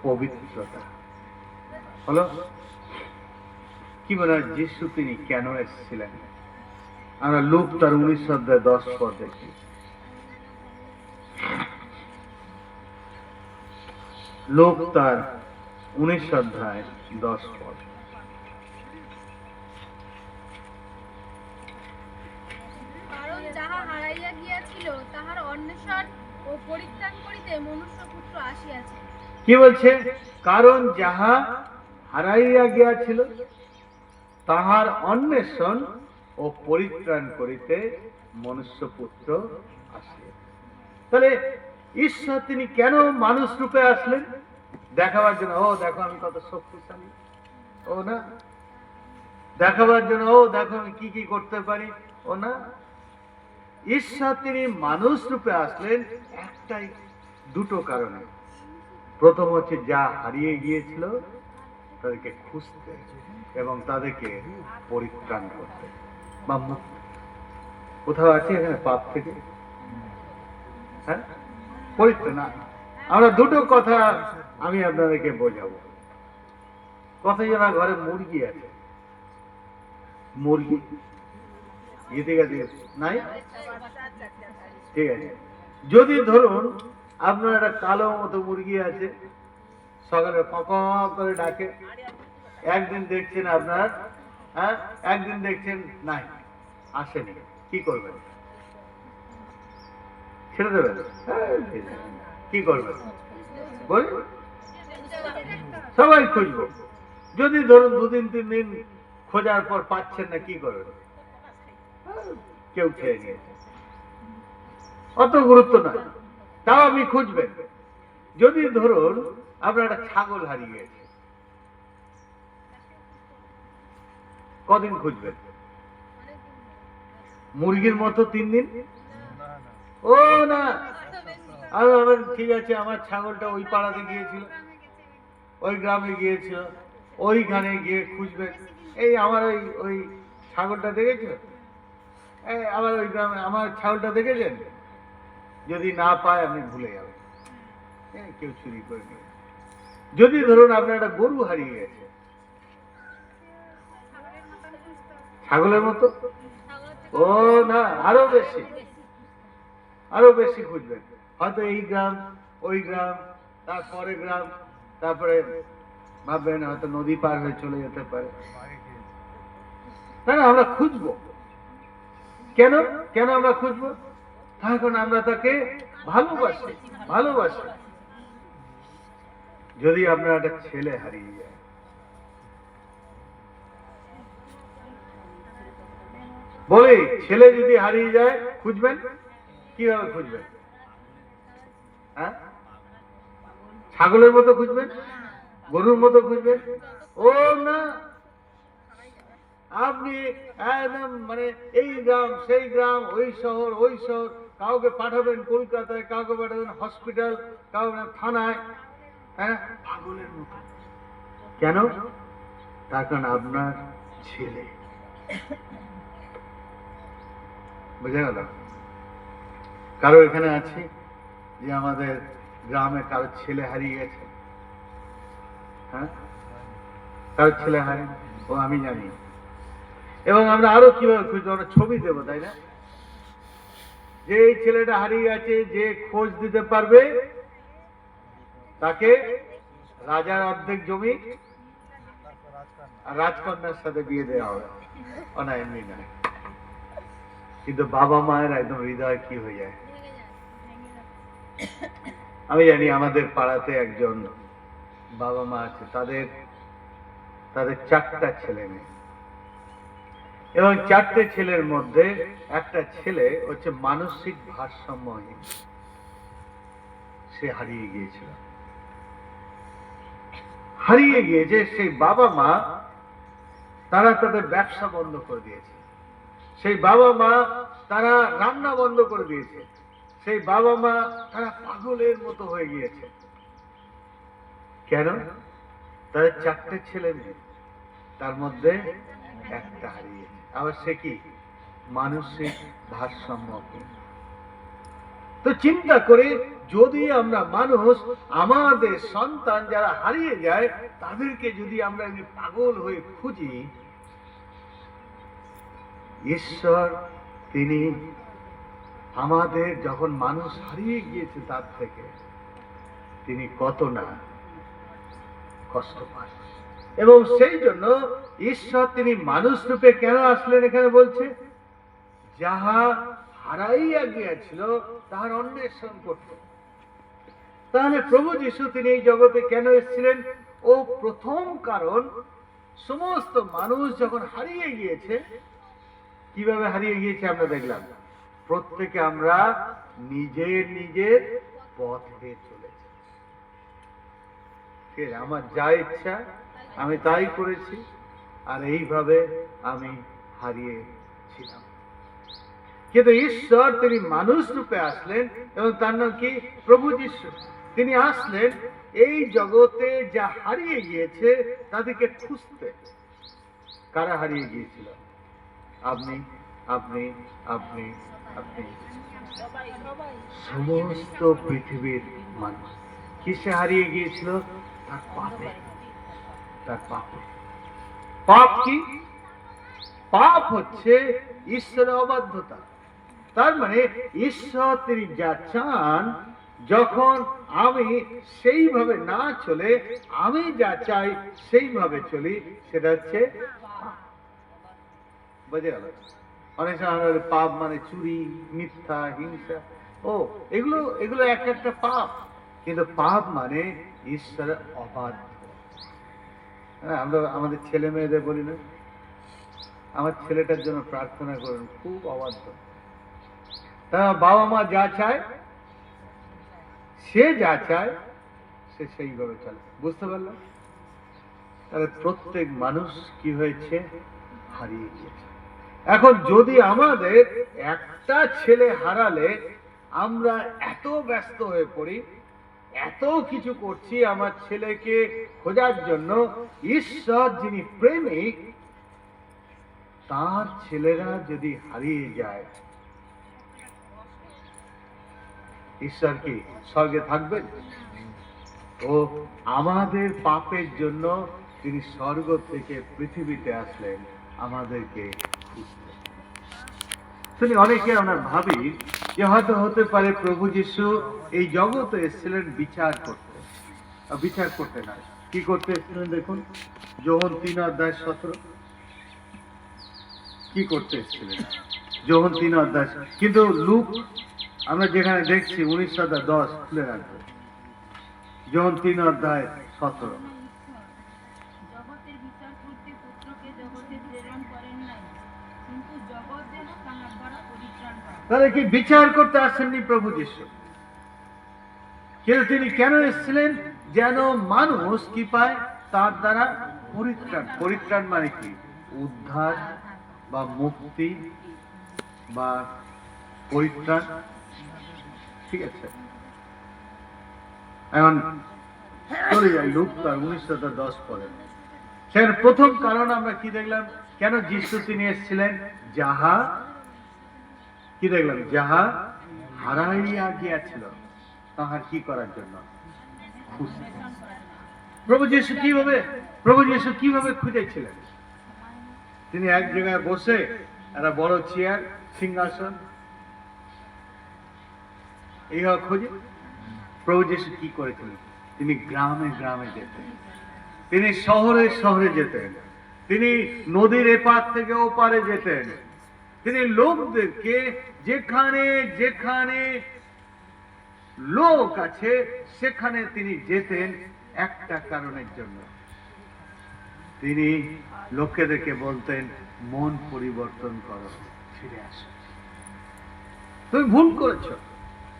পবিত্রতা। হলো কি বলে যিশু তিনি কেন এসেছিলেন? আমরা লূক তার 19 অধ্যায় 10 পদ দেখি। লোক তার 19 অধ্যায় 10 পদ। কারণ যাহা হারাইয়া গিয়াছিল তাহার অন্বেষণ ও পরিত্রাণ করিতে মনুষ্যপুত্র আসিয়াছে। কি বলছে? কারণ যাহা হারাইয়া গিয়াছিল তাহার অন্বেষণ ও পরিত্রাণ করিতে মনুষ্যপুত্র আসিয়াছে। তাহলে ঈশ্বর তিনি কেন মানুষ রূপে আসলেন? দেখাবার জন্য, ও দেখো আমি কত শক্তিশালী, ও না। দেখাবার জন্য, ও দেখো আমি কি কি করতে পারি, ও না। ঈশ্বর তিনি মানুষ রূপে আসলেন একটাই, দুটো কারণে। প্রথম হচ্ছে যা হারিয়ে গিয়েছিল তাদেরকে খুঁজতে এবং তাদেরকে পরিত্রাণ করতে বা মুক্তি। কোথাও আছে এখানে পাপ থেকে? হ্যাঁ, পরিত্রাণ না। আমরা দুটো কথা আমি আপনাদেরকে বোঝাবো। কথা যেন ঘরে মুরগি আছে, মুরগি গেতে গেতে নাই, ঠিক আছে। যদি ধরুন আপনার একটা কালো মতো মুরগি আছে, সকালে কক করে ডাকে, একদিন দেখছেন আপনার, হ্যাঁ, একদিন দেখছেন নাই, আসেনি, কি করবেন? ছেড়ে দেবেন? কি করবেন বল? সবাই খুঁজবো। যদি ধরুন 2 দিন 3 দিন খোঁজার পর পাচ্ছেন না, কি করবেন? কেউ খেয়ে নিয়েছে, অত গুরুত্ব না, তাও আপনি খুঁজবেন। যদি ধরুন আপনার একটা ছাগল হারিয়ে গেছে, কদিন খুঁজবেন? মুরগির মতো 3 দিন? ও না, আমি ঠিক আছে, আমার ছাগলটা ওই পাড়াতে গিয়েছিল, ওই গ্রামে গিয়েছিল, ওইখানে গিয়ে খুঁজবেন। এই আমার ওই ছাগলটা দেখেছো? এই আবার ওই গ্রামে আমার ছাগলটা দেখেছেন? যদি না পায় আপনি ভুলে যাবেন, কেউ চুরি করে নিয়ে। যদি ধরুন আপনার একটা গরু হারিয়ে গেছে, ছাগলের মতো? ও না, আরো বেশি খুঁজবেন। হয়তো এই গ্রাম, ওই গ্রাম, তারপরে গ্রাম, তারপরে ভাববেন হয়তো নদী পার হয়ে চলে যেতে পারে। তাই না? আমরা খুঁজবো কেন? কেন আমরা খুঁজবো? তার কারণ আমরা তাকে ভালোবাসি। যদি আপনার একটা ছেলে হারিয়ে যায়, বলি ছেলে যদি হারিয়ে যায় খুঁজবেন? কিভাবে খুঁজবেন? হ্যাঁ, ছাগলের মতো খুঁজবেন? গরুর মতো খুঁজবেন? ও না, আপনি একদম মানে এই গ্রাম সেই গ্রাম, ওই শহর ওই শহর, কাউকে পাঠাবেন কলকাতায়, কাউকে পাঠাবেন হসপিটাল, কাউকে থানায়, হ্যাঁ, পাগলের মতো। কেন? তার কারণ আপনার ছেলে, বুঝে গেল? কারো এখানে আছে যে আমাদের গ্রামে কারো ছেলে হারিয়ে গেছে? হ্যাঁ, কারো ছেলে হারিয়ে, ও আমি জানি। এবং আমরা আরো কিভাবে খুঁজবো, আমরা ছবি দেবো, তাই না? যে এই ছেলেটা হারিয়ে গেছে, যে খোঁজ দিতে পারবে তাকে রাজার অর্ধেক জমি আর রাজকন্যার সাথে বিয়ে দেওয়া হবে। না, এমনি নয়, কিন্তু বাবা মায়ের একদম হৃদয় কি হয়ে যায়। আমি জানি আমাদের পাড়াতে একজন বাবা মা আছে, তাদের 4টা ছেলে মেয়ে, এবং 4টে ছেলের মধ্যে একটা ছেলে হচ্ছে মানসিক ভারসাম্যহীন, সে হারিয়ে গিয়েছিল। হারিয়ে গিয়েছে, সেই বাবা মা তারা তাদের ব্যবসা বন্ধ করে দিয়েছে, সেই বাবা মা তারা রান্না বন্ধ করে দিয়েছে, সেই বাবা মা তারা পাগলের মতো হয়ে গিয়েছে। কেন? তাদের 4টে ছেলে মেয়ে, তার মধ্যে একটা হারিয়েছে। আবার সে কি? মানসিক ভারসাম্যহীন। তো চিন্তা করে, যদি আমরা মানুষ আমাদের সন্তান যারা হারিয়ে যায় তাদেরকে যদি আমরা পাগল হয়ে খুঁজি, ঈশ্বর তিনি আমাদের যখন মানুষ হারিয়ে গিয়েছে তার থেকে তিনি কত না কষ্ট পায়। এবং সেই জন্য ঈশ্বর তিনি মানুষ রূপে কেন আসলেন, এখানে বলছে যাহা হারাইয়া গিয়েছিল তাহার অন্বেষণ করতে। তাহলে প্রভু যীশু তিনি এই জগতে কেন এসেছিলেন? ও প্রথম কারণ, সমস্ত মানুষ যখন হারিয়ে গিয়েছে, কিভাবে হারিয়ে গিয়েছে আমরা দেখলাম, প্রত্যেকে আমরা নিজের নিজের পথে চলেছি। ঠিক আছে, আমার যা ইচ্ছা আমি তাই করেছি, আর এইভাবে আমি হারিয়েছিলাম। কিন্তু ঈশ্বর তিনি মানুষ রূপে আসলেন, এবং তার নাম কি? প্রভু যীশু। তিনি আসলেন এই জগতে যা হারিয়ে গিয়েছে তাদেরকে খুঁজতে। কারা হারিয়ে গিয়েছিল? আপনি, আপনি, আপনি, আপনি, সমস্ত পৃথিবীর মানুষ। কিসে হারিয়ে গিয়েছিল? তার পাপে। তার পাপে। পাপ কি? পাপ হচ্ছে ঈশ্বরের অবাধ্যতা। তার মানে ঈশ্বর তিনি যা চান, যখন আমি সেইভাবে না চলে আমি যা চাই সেইভাবে চলি, সেটা হচ্ছে বুঝে গেল? অনেক সময় পাপ মানে চুরি, মিথ্যা, হিংসা, এগুলো একটা পাপ। কিন্তু পাপ মানে ঈশ্বরের অবাধ্য। হ্যাঁ, আমরা আমাদের ছেলে মেয়েদের বলি না, আমার ছেলেটার জন্য প্রার্থনা করুন, খুব অবাধ্য। বাবা মা যা চায়, সে যা চায় সে সেইভাবে চলে। বুঝতে পারলাম? তাহলে প্রত্যেক মানুষ কি হয়েছে? হারিয়ে গিয়েছে। এখন যদি আমাদের একটা ছেলে হারালে আমরা এত ব্যস্ত হয়ে পড়ি, এত কিছু করছি আমার ছেলেকে খোঁজার জন্য, ঈশ্বর যিনি প্রেমিক, তার ছেলেরা যদি হারিয়ে যায়, ঈশ্বর কি স্বর্গে থাকবেন? ও আমাদের পাপের জন্য তিনি স্বর্গ থেকে পৃথিবীতে আসলেন আমাদেরকে খুঁজতে। শুনি অনেকে আমরা ভাবি যে হয়তো হতে পারে প্রভু যীশু এই জগতে এসেছিলেন বিচার করতে। বিচার করতে নয়, কি করতে এসেছিলেন? দেখুন যোহন 3:17 কি করতে এসেছিলেন? যোহন 3:17। কিন্তু লুক আমরা যেখানে দেখছি 19:10 খুলে রাখবো। যোহন 3:17। জগতের বিচার করতে পুত্রকে জগতে প্রেরণ করেন নাই, কিন্তু জগৎ যেন তাহার দ্বারা পরিত্রাণ পায়। তাহলে কি বিচার করতে আসেননি প্রভু যীশু? কিন্তু তিনি কেন এসেছিলেন? যেন মানুষ কি পায়? তার দ্বারা পরিত্রাণ। পরিত্রাণ মানে কি? উদ্ধার বা মুক্তি বা পরিত্রাণ। ঠিক আছে, এখন চলে যাই লুক 19:10 পরে। সেখানে প্রথম কারণ আমরা কি দেখলাম? কেন যিশু তিনি এসেছিলেন? যাহা কি দেখলাম? যাহা হারাইয়া গিয়াছিল তাহার কি করার জন্য? খুঁজতে। প্রভু যিশু কিভাবে খুঁজেছিলেন? তিনি এক জায়গায় বসে একটা বড় চেয়ার, সিংহাসন এইভাবে খুঁজে? প্রভু যিশু কি করেছিলেন? তিনি গ্রামে গ্রামে যেতেন, তিনি শহরে শহরে যেতেন, তিনি নদীর এপার থেকে ওপারে যেতেন, তিনি লোকদেরকে যেখানে যেখানে লোক আছে সেখানে তিনি যেতেন একটা কারণের জন্য। তিনি লোকেদেরকে বলতেন, মন পরিবর্তন করো, ফিরে আসো। তুমি ভুল করেছো,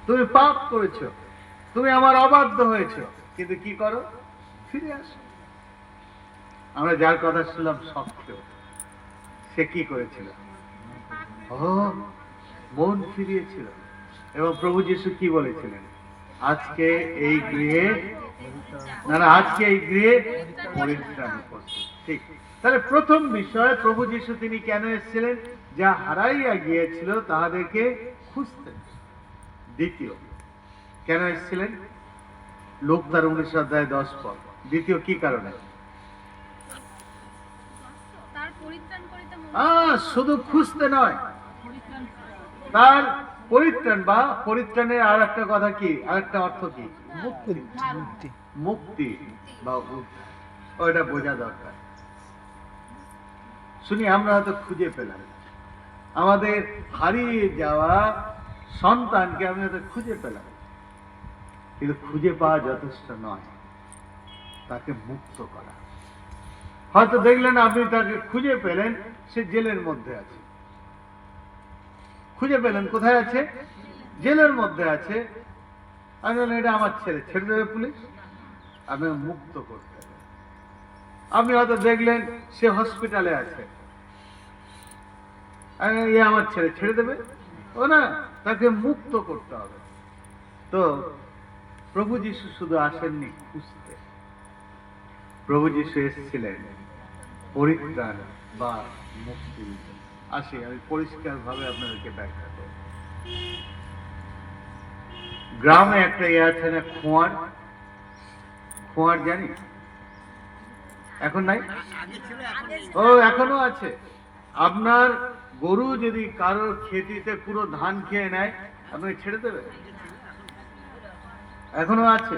তুমি পাপ করেছো, তুমি আমার অবাধ্য হয়েছো, কিন্তু কি করো? ফিরে আসো। আমরা যার কথা শুনলাম সত্য, সে কি করেছিল? মন ফিরিয়েছিল। এবং প্রভু যিশু কি বলেছিলেন? আজকে এই গৃহে আজকে এই গৃহে পরিত্রাণ উপস্থিত। ঠিক। তাহলে প্রথম বিষয়, প্রভু যিশু তিনি কেন এসেছিলেন? যা হারাইয়া গিয়েছিল তাহাদেরকে খুঁজতেন। দ্বিতীয়, কেন এসেছিলেন? লোক তার 19 অধ্যায় 10 পদ। দ্বিতীয় কি কারণে? তার পরিত্রাণ করিতে শুধু খুঁজতে নয়, তার পরিত্রাণ বা পরিত্রাণের আর একটা কথা কি, আর একটা অর্থ কি? মুক্তি বা উদ্ধার। ওইটা বোঝা দরকার। শুনি আমরা হয়তো খুঁজে পেলাম, আমাদের হারিয়ে যাওয়া সন্তানকে আমি হয়তো খুঁজে পেলাম, কিন্তু খুঁজে পাওয়া যথেষ্ট নয়, তাকে মুক্ত করা। হয়তো দেখলেন আপনি তাকে খুঁজে পেলেন, সে জেলের মধ্যে আছে। খুঁজে পেলেন কোথায় আছে? জেলের মধ্যে আছে। আমি বললাম, এটা আমার ছেলে, ছেড়ে দেবে পুলিশ? আমি মুক্ত করতে হবে। আপনি হয়তো দেখলেন সে হসপিটালে আছে, আমার ছেলে, ছেড়ে দেবে? ও না, তাকে মুক্ত করতে হবে। তো প্রভু যিশু শুধু আসেননি খুঁজতে, প্রভু যিশু এসেছিলেন পরিত্রাণ বা মুক্তি দিতে। আসি, আমি পরিষ্কার ভাবে আপনাদেরকে ব্যাখ্যা করব। গ্রামে একটা আছে না, খোঁয়ার? খোঁয়ার জানি? এখন নাই? ও, এখনো আছে। আপনার গরু যদি কারোর খেতিতে পুরো ধান খেয়ে নেয়, আপনি ছেড়ে দেবে? এখনো আছে?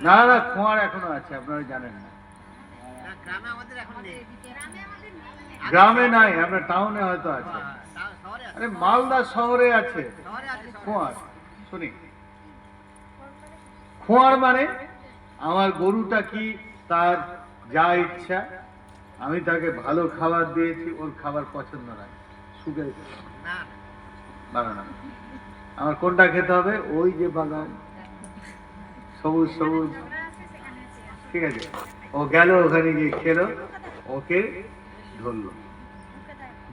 না না, খোঁয়ার এখনো আছে, আপনারা জানেন না। গ্রামে নাই, আপনার টাউনে হয়তো আছে। আরে মালদা শহরে আছে খোঁয়ার। শুনি, খোঁয়ার মানে আমার গরুটা কি তার যা ইচ্ছা, আমি তাকে ভালো খাবার দিয়েছি, ওর খাবার পছন্দ নয়, শুকিয়ে বাগান, আমার কোনটা খেতে হবে? ওই যে বাগান সবুজ সবুজ, ঠিক আছে। ও গেল ওখানে গিয়ে খেলো, ওকে ধরলো,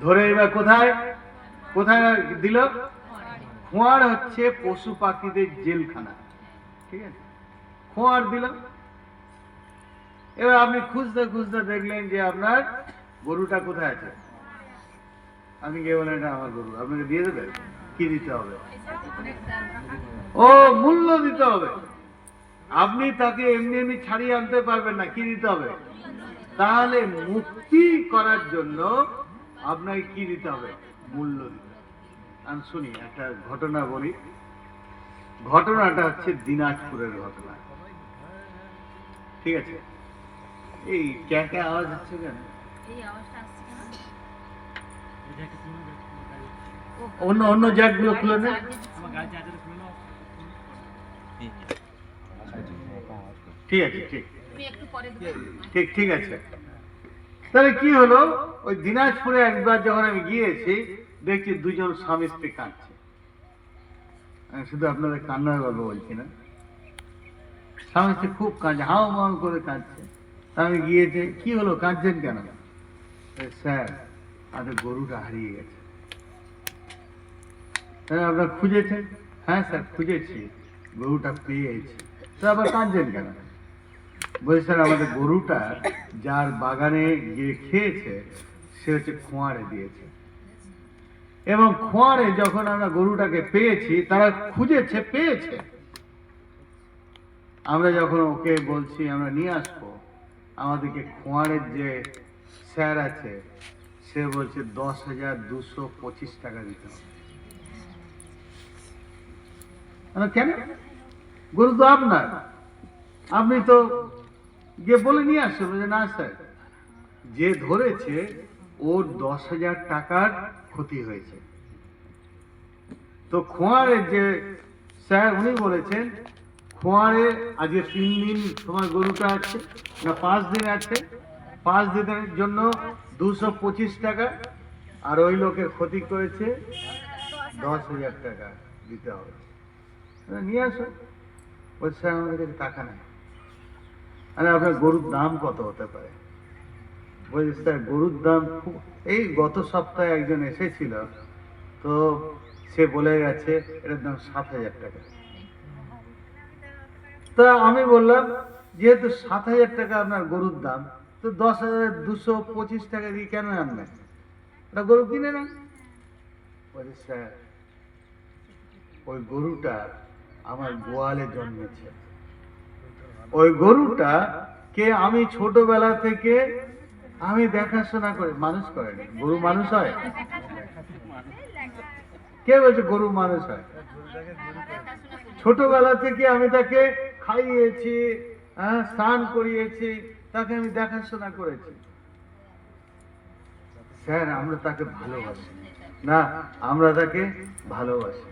ধরে এবার কোথায় কোথায় দিল? খোঁয়ার হচ্ছে পশু পাখিদের জেলখানা, ঠিক আছে। খোঁয়ার দিল। এবার আপনি খুঁজতে খুঁজতে দেখলেন যে আপনার গরুটা কোথায় আছে। আপনি গিয়ে বলেন, এটা আমার গরু, আপনাকে দিয়ে দেবে? কি দিতে হবে? ও, মূল্য দিতে হবে। আপনি তাকে এমনি এমনি ছাড়িয়ে আনতে পারবেন না, কি দিতে হবে? তাহলে মুক্তি করার জন্য আপনাকে কি দিতে হবে? মূল্য দিতে হবে। আমি শুনি, একটা ঘটনা বলি। ঘটনাটা হচ্ছে দিনাজপুরের ঘটনা, ঠিক আছে। এই ক্যাঁকা আওয়াজ হচ্ছে কেন? অন্য অন্য জ্যাকগুলো খুলে নেন। ঠিক আছে, ঠিক ঠিক ঠিক আছে। তাহলে কি হলো, ওই দিনাজপুরে একবার যখন আমি গিয়েছি, দেখছি দুজন স্বামী স্ত্রী কাঁদছে। শুধু আপনাদের কান্নার গল্প বলছি না, স্বামী স্ত্রী খুব কাঁদছে, হাও মাও করে কাঁদছে। আমি গিয়েছি, কি হলো, কাঁদছেন কেন? স্যার, আমাদের গরুটা হারিয়ে গেছে। আপনারা খুঁজেছেন? হ্যাঁ স্যার, খুঁজেছি, গরুটা পেয়েছি। তো আবার কাঁদছেন কেন? বলছে স্যার আমাদের গরুটা যার বাগানে গিয়ে খেয়েছে সে হচ্ছে খোঁয়াড়ে দিয়েছে, এবং খোঁয়াড়ে যখন আমরা গরুটাকে পেয়েছি তারা খুঁজেছে পেয়েছে। আমরা যখন ওকে বলছি আমরা নিয়ে আসবো, আমাদেরকে খোঁয়াড়ের যে স্যার আছে সে বলছে 10,225 টাকা দিতে হবে। কেন? গরু তো আপনার, আপনি তো গিয়ে বলে নিয়ে আসছে। বলছে না স্যার, যে ধরেছে ওর 10,000 টাকার ক্ষতি হয়েছে। তো খোঁয়ারের যে স্যার উনি বলেছেন খোঁয়ারে আজকে 3 দিন তোমার গরুটা আছে না 5 দিন আছে, 5 দিনের জন্য 225 টাকা, আর ওই লোকের ক্ষতি করেছে 10,000 টাকা দিতে হবে। নিয়ে আসো। বলছে স্যার আমাদের কাছে টাকা নেই। আরে আপনার গরুর দাম কত হতে পারে? বলছে স্যার গরুর দাম এই গত সপ্তাহে একজন এসেছিল, তো সে বলে গেছে এটার দাম 7,000 টাকা। তা আমি বললাম যেহেতু 7,000 টাকা আপনার গরুর দাম, তো 10,225 টাকা দিয়ে কেন আনবেন? ওটা গরু কিনে না। বলছে স্যার ওই গরুটা আমার গোয়ালে জন্মেছে, ওই গরুটা কে আমি ছোটবেলা থেকে আমি দেখাশোনা করে মানুষ করেনি। গরু মানুষ হয়? কে বলছে গরু মানুষ হয়? ছোটবেলা থেকে আমি তাকে খাইয়েছি, স্নান করিয়েছি, তাকে আমি দেখাশোনা করেছি। স্যার আমরা তাকে ভালোবাসি না, আমরা তাকে ভালোবাসি।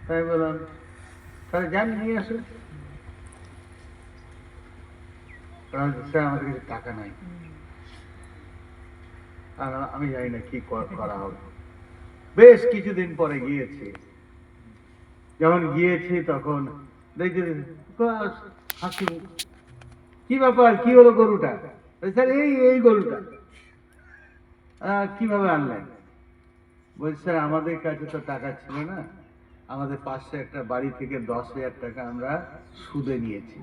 তাই বললাম তাহলে যান নিয়ে আসুন। স্যার আমাদের কাছে টাকা নাই, আমি জানি না কি করা হবে। বেশ কিছুদিন পরে গিয়েছি, যখন গিয়েছি তখন দেখছি হাসি। কি ব্যাপার, কি হলো গরুটা? স্যার এই গরুটা কিভাবে আনলেন? বলছি স্যার আমাদের কাছে তো টাকা ছিল না, আমাদের পাশে একটা বাড়ি থেকে 10,000 টাকা আমরা সুদে নিয়েছি,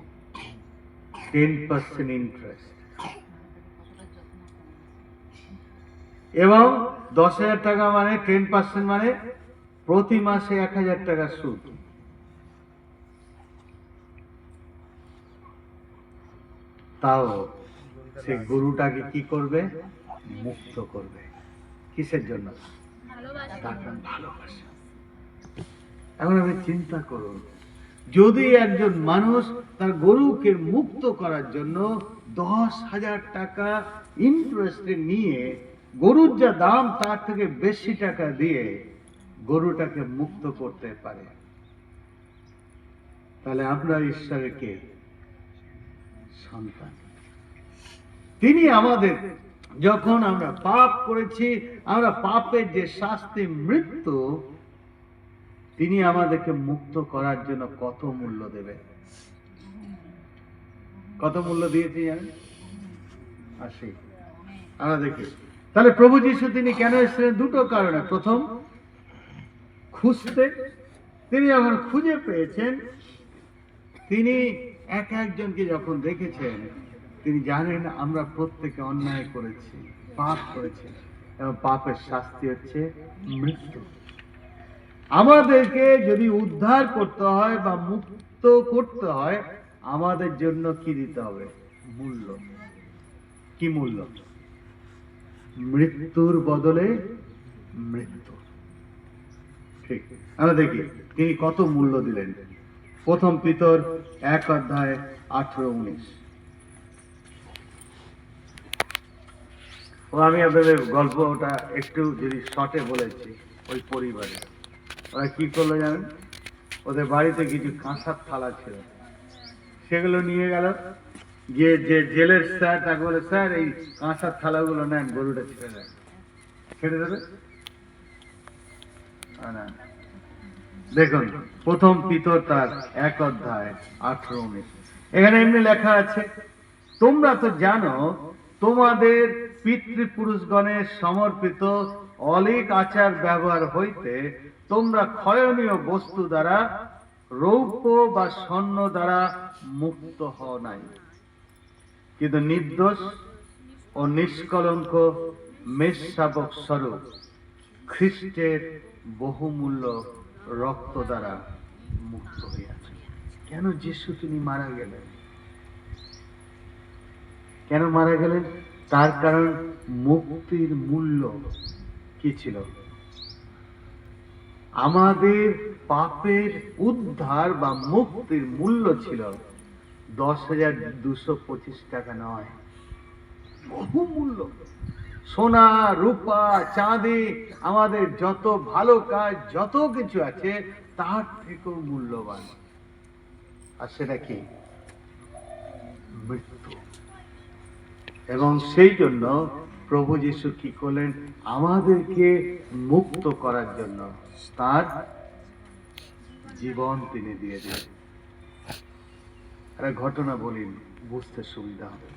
10% ইন্টারেস্ট, এবং 10,000 টাকা মানে 10% মানে প্রতি মাসে 1,000 টাকা সুদ। তাও সে গরুটাকে কি করবে? মুক্ত করবে। কিসের জন্য? ভালোবাসা। এখন আপনি চিন্তা করুন, যদি একজন মানুষ তার গরুকে মুক্ত করার জন্য 10,000 টাকা ইন্টারেস্টে নিয়ে গরুর যা দাম তার থেকে বেশি টাকা দিয়ে গরুটাকে মুক্ত করতে পারে, তাহলে আমরা ঈশ্বরের কে? সন্তান। তিনি আমাদের যখন আমরা পাপ করেছি, আমরা পাপের যে শাস্তি মৃত্যু, তিনি আমাদেরকে মুক্ত করার জন্য কত মূল্য দেবেন, কত মূল্য দিয়েছি জানেন? আসি আমরা দেখি। তাহলে প্রভু যীশু তিনি কেন এসেছিলেন? দুটো কারণে। প্রথম, খুঁজতে। তিনি যখন খুঁজে পেয়েছেন, তিনি একজনকে যখন দেখেছেন, তিনি জানেন আমরা প্রত্যেকে অন্যায় করেছি, পাপ করেছি, এবং পাপের শাস্তি হচ্ছে মৃত্যু। আমাদেরকে যদি উদ্ধার করতে হয় বা মুক্ত করতে হয়, আমাদের জন্য কি দিতে হবে? মূল্য। কি মূল্য? মৃত্যুর বদলে মৃত্যু। ঠিক, আমরা দেখি তিনি কত মূল্য দিলেন। প্রথম পিতর 1:18-19। আমি আপনাদের গল্পটা একটু যদি শর্টে বলেছি। ওই পরিবারে ওরা কি করলো জানেন? ওদের বাড়িতে কিছু কাঁসার থালা ছিল, সেগুলো নিয়ে গেল, গিয়ে যে জেলের স্যার তাকে বলে স্যার এই কাঁসার থালাগুলো নেন, গরুটা ছেড়ে দেন। ছেড়ে দেবে না। দেখুন প্রথম পিতর তার 1:18-19, এখানে এমনি লেখা আছে, তোমরা তো জানো তোমাদের পিতৃপুরুষগণের সমর্পিত অলিক আচার ব্যবহার হইতে তোমরা ক্ষয়নীয় বস্তু দ্বারা রৌপ্য বা স্বর্ণ দ্বারা মুক্ত হও নাই, কিন্তু নির্দোষ ও নিষ্কলঙ্ক মেষশাবক স্বরূপ খ্রিস্টের বহুমূল্য রক্ত দ্বারা মুক্ত হইয়াছে। কেন যিশু তিনি মারা গেলেন? কেন মারা গেলেন? তার কারণ মুক্তির মূল্য কি ছিল? আমাদের পাপের উদ্ধার বা মুক্তির মূল্য ছিল 10,225 টাকা নয়, বহু মূল্য। সোনা, রূপা, চাঁদি, আমাদের যত ভালো কাজ, যত কিছু আছে, তার থেকেও মূল্যবান। আর সেটা কি? মৃত্যু। এবং সেই জন্য প্রভু যীশু কি করলেন? আমাদেরকে মুক্ত করার জন্য তার জীবন তিনি দিয়ে দিলেন। একটা ঘটনা বলি, বুঝতে সুবিধা হবে।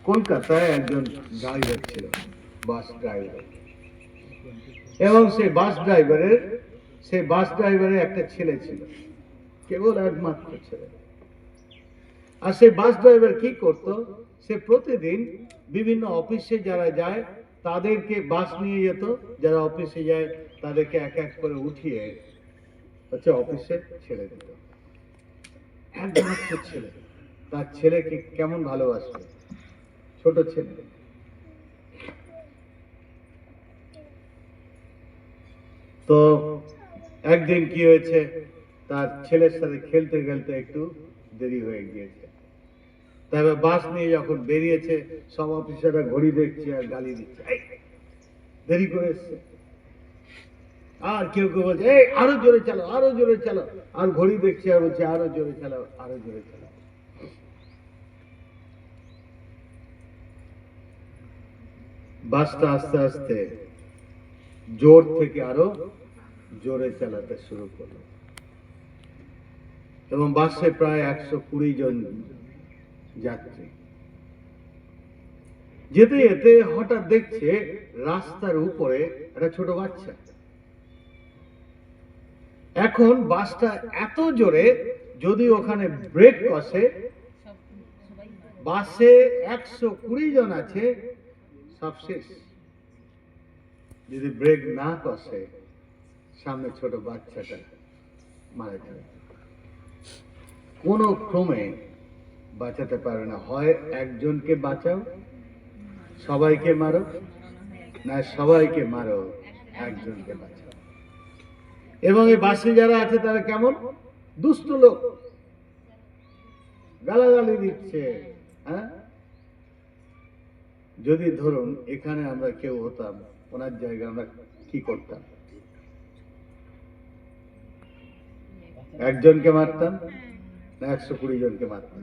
কলকাতায় একজন ড্রাইভার ছিল, বাস ড্রাইভার, এবং সেই বাস ড্রাইভারের একটা ছেলে ছিল, কেবল একমাত্র ছেলে। আর সেই বাস ড্রাইভার কি করত? সে প্রতিদিন বিভিন্ন অফিসে যারা যায় তাদেরকে বাস নিয়ে যেত, যারা অফিসে যায় তাদেরকে এক এক করে উঠিয়ে অফিসে ছেড়ে দিত। একমাত্র ছেলে, তার ছেলেকে কেমন ভালোবাসবে, ছোট ছেলে। তো একদিন কি হয়েছে, তার ছেলের সাথে খেলতে খেলতে একটু দেরি হয়ে গিয়েছে। তবে বাস নিয়ে যখন বেরিয়েছে, সব অফিসাররা ঘড়ি দেখছে আর গালি দিচ্ছে, এই দেরি করে এসছে। আর কেউ কেউ বলছে, এই আরো জোরে চালো, আরো জোরে চালো। আর ঘড়ি দেখছে আর বলছে, আরো জোরে চালাও, আরো জোরে চালাও। বাসটা আস্তে আস্তে জোর থেকে আরো জোরে চালাতে শুরু করলো, এবং বাসে প্রায় 120 জন যাত্রী। যেতে যেতে হঠাৎ দেখছে রাস্তার উপরে একটা ছোট বাচ্চা। এখন বাসটা এত জোরে, যদি ওখানে ব্রেক কষে, বাসে 120 জন আছে, সব শেষ। যদি ব্রেক না কষে, সামনে ছোট বাচ্চাটা মারা যাবে। কোনো ক্রমে বাঁচাতে পারবে না। হয় একজনকে বাঁচাও, সবাইকে মারো, না সবাইকে মারো, একজনকে বাঁচাও। এবং এই বাসে যারা আছে তারা কেমন দুষ্ট লোক, গালাগালি দিচ্ছে। হ্যাঁ, যদি ধরুন এখানে আমরা কেউ হতাম, ওনার জায়গায় আমরা কি করতাম? একজনকে মারতাম না 120 জনকে মারতাম?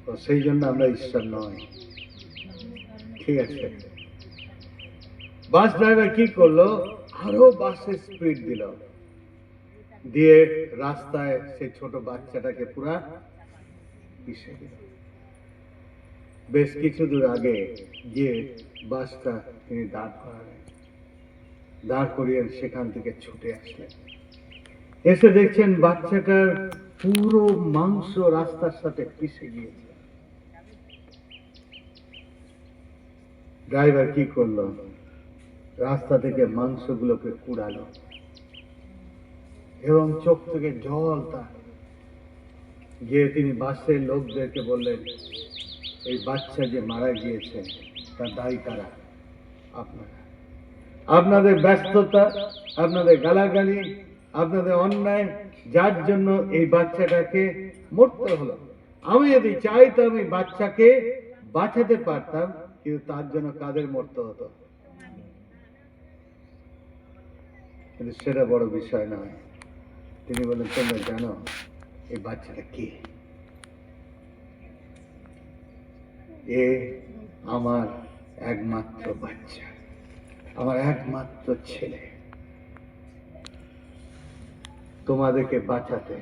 তো সেই জন্য আমরা ঈশ্বর নয়। ঠিক আছে, বাস ড্রাইভার কি করলো? আরো বাসের স্পিড দিল, দিয়ে রাস্তায় সেই ছোট বাচ্চাটাকে পুরা পিষে দিল। বেশ কিছু দূর আগে গিয়ে বাসটা তিনি দাঁড় করালেন, দাঁড় করিয়ে সেখান থেকে ছুটে আসলেন। এসে দেখছেন বাচ্চাটার পুরো মাংস রাস্তার সাথে পিষে গিয়েছে। ড্রাইভার কি করলো? রাস্তা থেকে মাংসগুলোকে কুড়ালো, এবং চোখ থেকে জল তার। গিয়ে তিনি বাসের লোকদেরকে বললেন, এই বাচ্চা যে মারা গিয়েছে তার দায়ী কারা? আপনারা। আপনাদের ব্যস্ততা, আপনাদের গালাগালি, আপনাদের অন্যায়, যার জন্য এই বাচ্চাটাকে মরতে হলো। আমি যদি চাইতাম এই বাচ্চাকে বাঁচাতে পারতাম, কিন্তু তার জন্য কাদের মরতে হতো? কিন্তু সেটা বড় বিষয় নয়। তিনি বলেন, তোমরা জানো এই বাচ্চাটা কে? এ আমার একমাত্র বাচ্চা, আমার একমাত্র ছেলে। তোমাদেরকে বাঁচাতে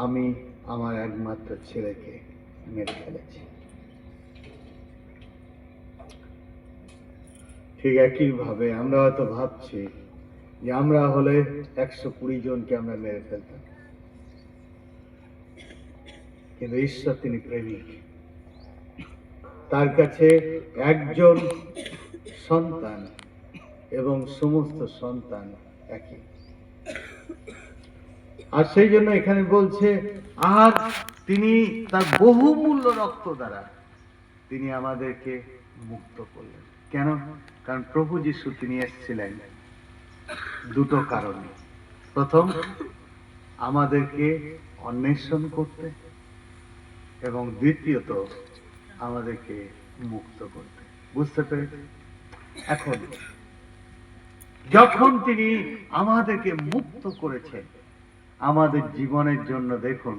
আমি আমার একমাত্র ছেলেকে মেরে ফেলেছি। ঠিক একই ভাবে আমরা হয়তো ভাবছি যে আমরা হলে 120 জনকে আমরা মেরে ফেলতাম, কিন্তু ঈশ্বর তিনি প্রেমিক। তার কাছে একজন সন্তান এবং সমস্ত সন্তান একই। আর সেই জন্য এখানে বলছে, আর তিনি তার বহুমূল্য রক্ত দ্বারা তিনি আমাদেরকে মুক্ত করলেন। কেন? কারণ প্রভু যিশু তিনি এসেছিলেন দুটো কারণে। প্রথম, আমাদেরকে অন্বেষণ করতে, এবং দ্বিতীয়ত আমাদেরকে মুক্ত করতে। বুঝতে পেরেছি? এখন যখন তিনি আমাদেরকে মুক্ত করেছেন, আমাদের জীবনের জন্য দেখুন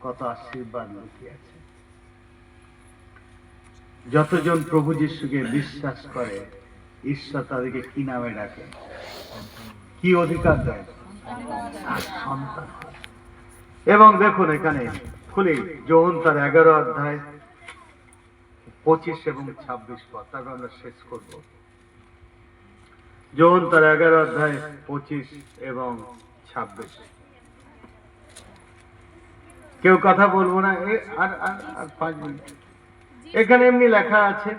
কত আশীর্বাদ লুকিয়ে আছে। যতজন প্রভু যিশুকে বিশ্বাস করে, ঈশ্বর তাদেরকে কি নামে ডাকে, কি অধিকার দেয়? সন্তান। এবং দেখুন এখানে খুলি যোহন তার 11 অধ্যায় 25 এবং 26 পদ, তারপর আমরা শেষ করব। যোহন তার 11 অধ্যায় 25 এবং 26। কেউ কথা বলবো না, আর 5 মিনিট। এখানে এমনি লেখা আছে,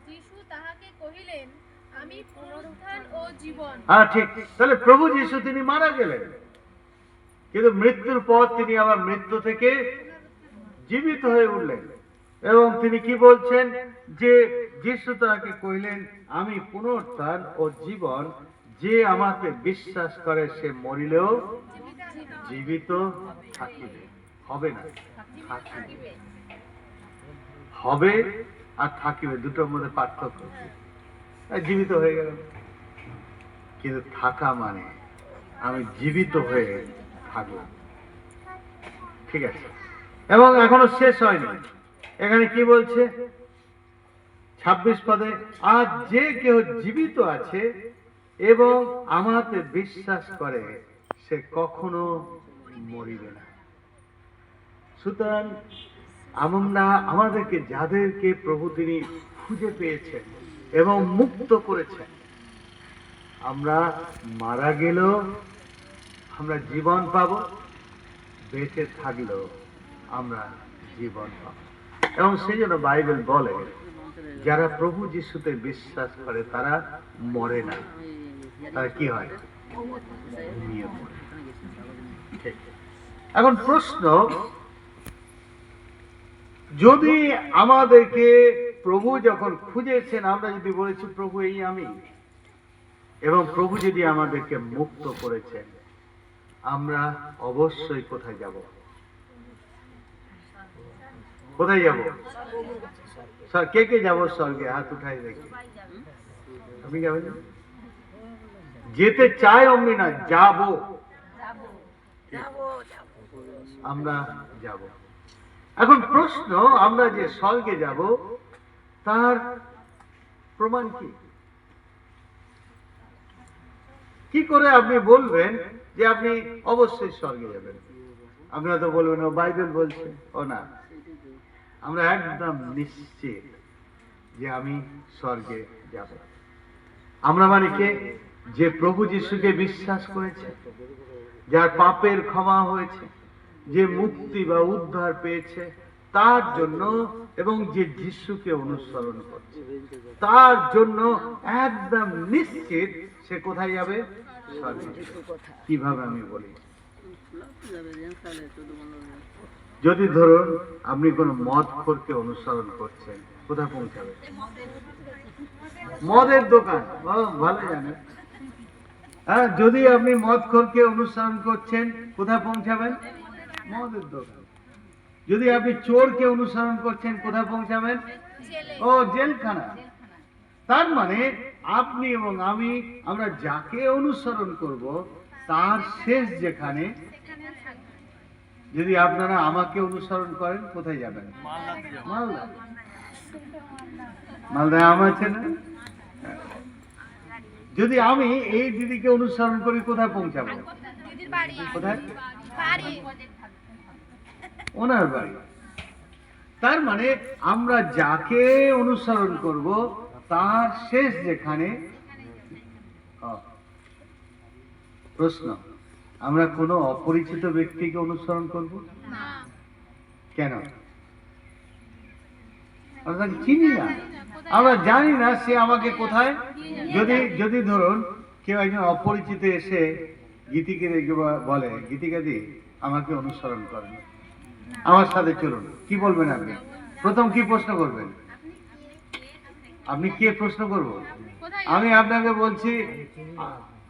যিশু তাহাকে কহিলেন, আমি পুনরুত্থান ও জীবন। হ্যাঁ ঠিক। তাহলে প্রভু যিশু তিনি মারা গেলেন, কিন্তু মৃত্যুর পর তিনি আবার মৃত্যু থেকে জীবিত হয়ে উঠলেন। এবং তিনি কি বলছেন, যে যিশু তাকে কহিলেন, আমি পুনরুত্থান ও জীবন, যে আমাকে বিশ্বাস করে সে মরিলেও জীবিত থাকিবে। হবে না, থাকিবে। হবে আর থাকিবে, দুটোর মধ্যে পার্থক্য কি? জীবিত হয়ে গেল, কিন্তু থাকা মানে আমি জীবিত হয়ে থাকলাম। ঠিক আছে? এবং এখনো শেষ হয়নি। এখানে কি বলছে 26 পদে, আর যে কেউ জীবিত আছে এবং আমাকে বিশ্বাস করে সে কখনো মরিবে না। সুতরাং আমরা আমাদেরকে, যাদেরকে প্রভু তিনি খুঁজে পেয়েছেন এবং মুক্ত করেছেন, আমরা মারা গেলেও আমরা জীবন পাবো, বেঁচে থাকলেও আমরা জীবন পাবো। এবং সেই জন্য বাইবেল বলে, যারা প্রভু যিশুতে বিশ্বাস করে তারা মরে না, তারা কি হয়? ঘুমিয়ে পড়ে। ঠিক। এখন প্রশ্ন, যদি আমাদেরকে প্রভু যখন খুঁজেছেন, আমরা যদি বলেছি প্রভু এই আমি, এবং প্রভু যদি আমাদেরকে মুক্ত করেছেন, আমরা অবশ্যই কোথায় যাব? কোথায় যাব? কে কে যাব স্বর্গে? হাত উঠাই দেখি। আপনি যাবেন? যেতে চাই অমনি না, যাব। আমরা যাব। এখন প্রশ্ন, আমরা যে স্বর্গে যাব তার প্রমাণ কি? কি করে আপনি বলবেন যে আপনি অবশ্যই স্বর্গে যাবেন? আপনারা তো বলবেন ও বাইবেল বলছে। ও না, আমরা একদম নিশ্চিত যে আমি স্বর্গে যাব। আমরা মানে কে? যে প্রভু যিশুকে বিশ্বাস করেছে, যার পাপের ক্ষমা হয়েছে, যে মুক্তি বা উদ্ধার পেয়েছে, তার জন্য, এবং যে যিশুকে অনুসরণ করছে তার জন্য একদম নিশ্চিত সে কোথায় যাবে? স্বর্গে। কিভাবে আমি বলি, যদি ধরুন আপনি কোন মদখোরকে অনুসরণ করছেন, কোথায় পৌঁছাবে? মদের দোকান। ভালো জানেন। হ্যাঁ, যদি আপনি মদখোরকে অনুসরণ করছেন, কোথায় পৌঁছাবেন? মদের দোকান। যদি আপনি চোরকে অনুসরণ করছেন, কোথায় পৌঁছাবেন? ও, জেলখানা। তার মানে আপনি এবং আমি, আমরা যাকে অনুসরণ করব তার শেষ যেখানে। যদি আপনারা আমাকে অনুসরণ করেন, কোথায় যাবেন? মালদা। মালদায় আম আছে না? যদি আমি এই দিদিকে অনুসরণ করি, কোথায় পৌঁছাবো? কোথায়? ওনার বাড়ি। তার মানে আমরা যাকে অনুসরণ করব তার শেষ যেখানে, প্রশ্ন, আমরা কোনো অপরিচিত ব্যক্তিকে অনুসরণ করব না। কেন? আমরা তাকে চিনি না, আমরা জানি না সে আমাকে কোথায়। যদি যদি ধরুন কেউ একজন অপরিচিত এসে গীতিকে দেখে বলে, গীতিকা দি আমাকে অনুসরণ করেন, আমার সাথে চলুন, কি বলবেন আপনি? প্রথম কি প্রশ্ন করবেন? আপনি কে প্রশ্ন করব? আমি আপনাকে বলছি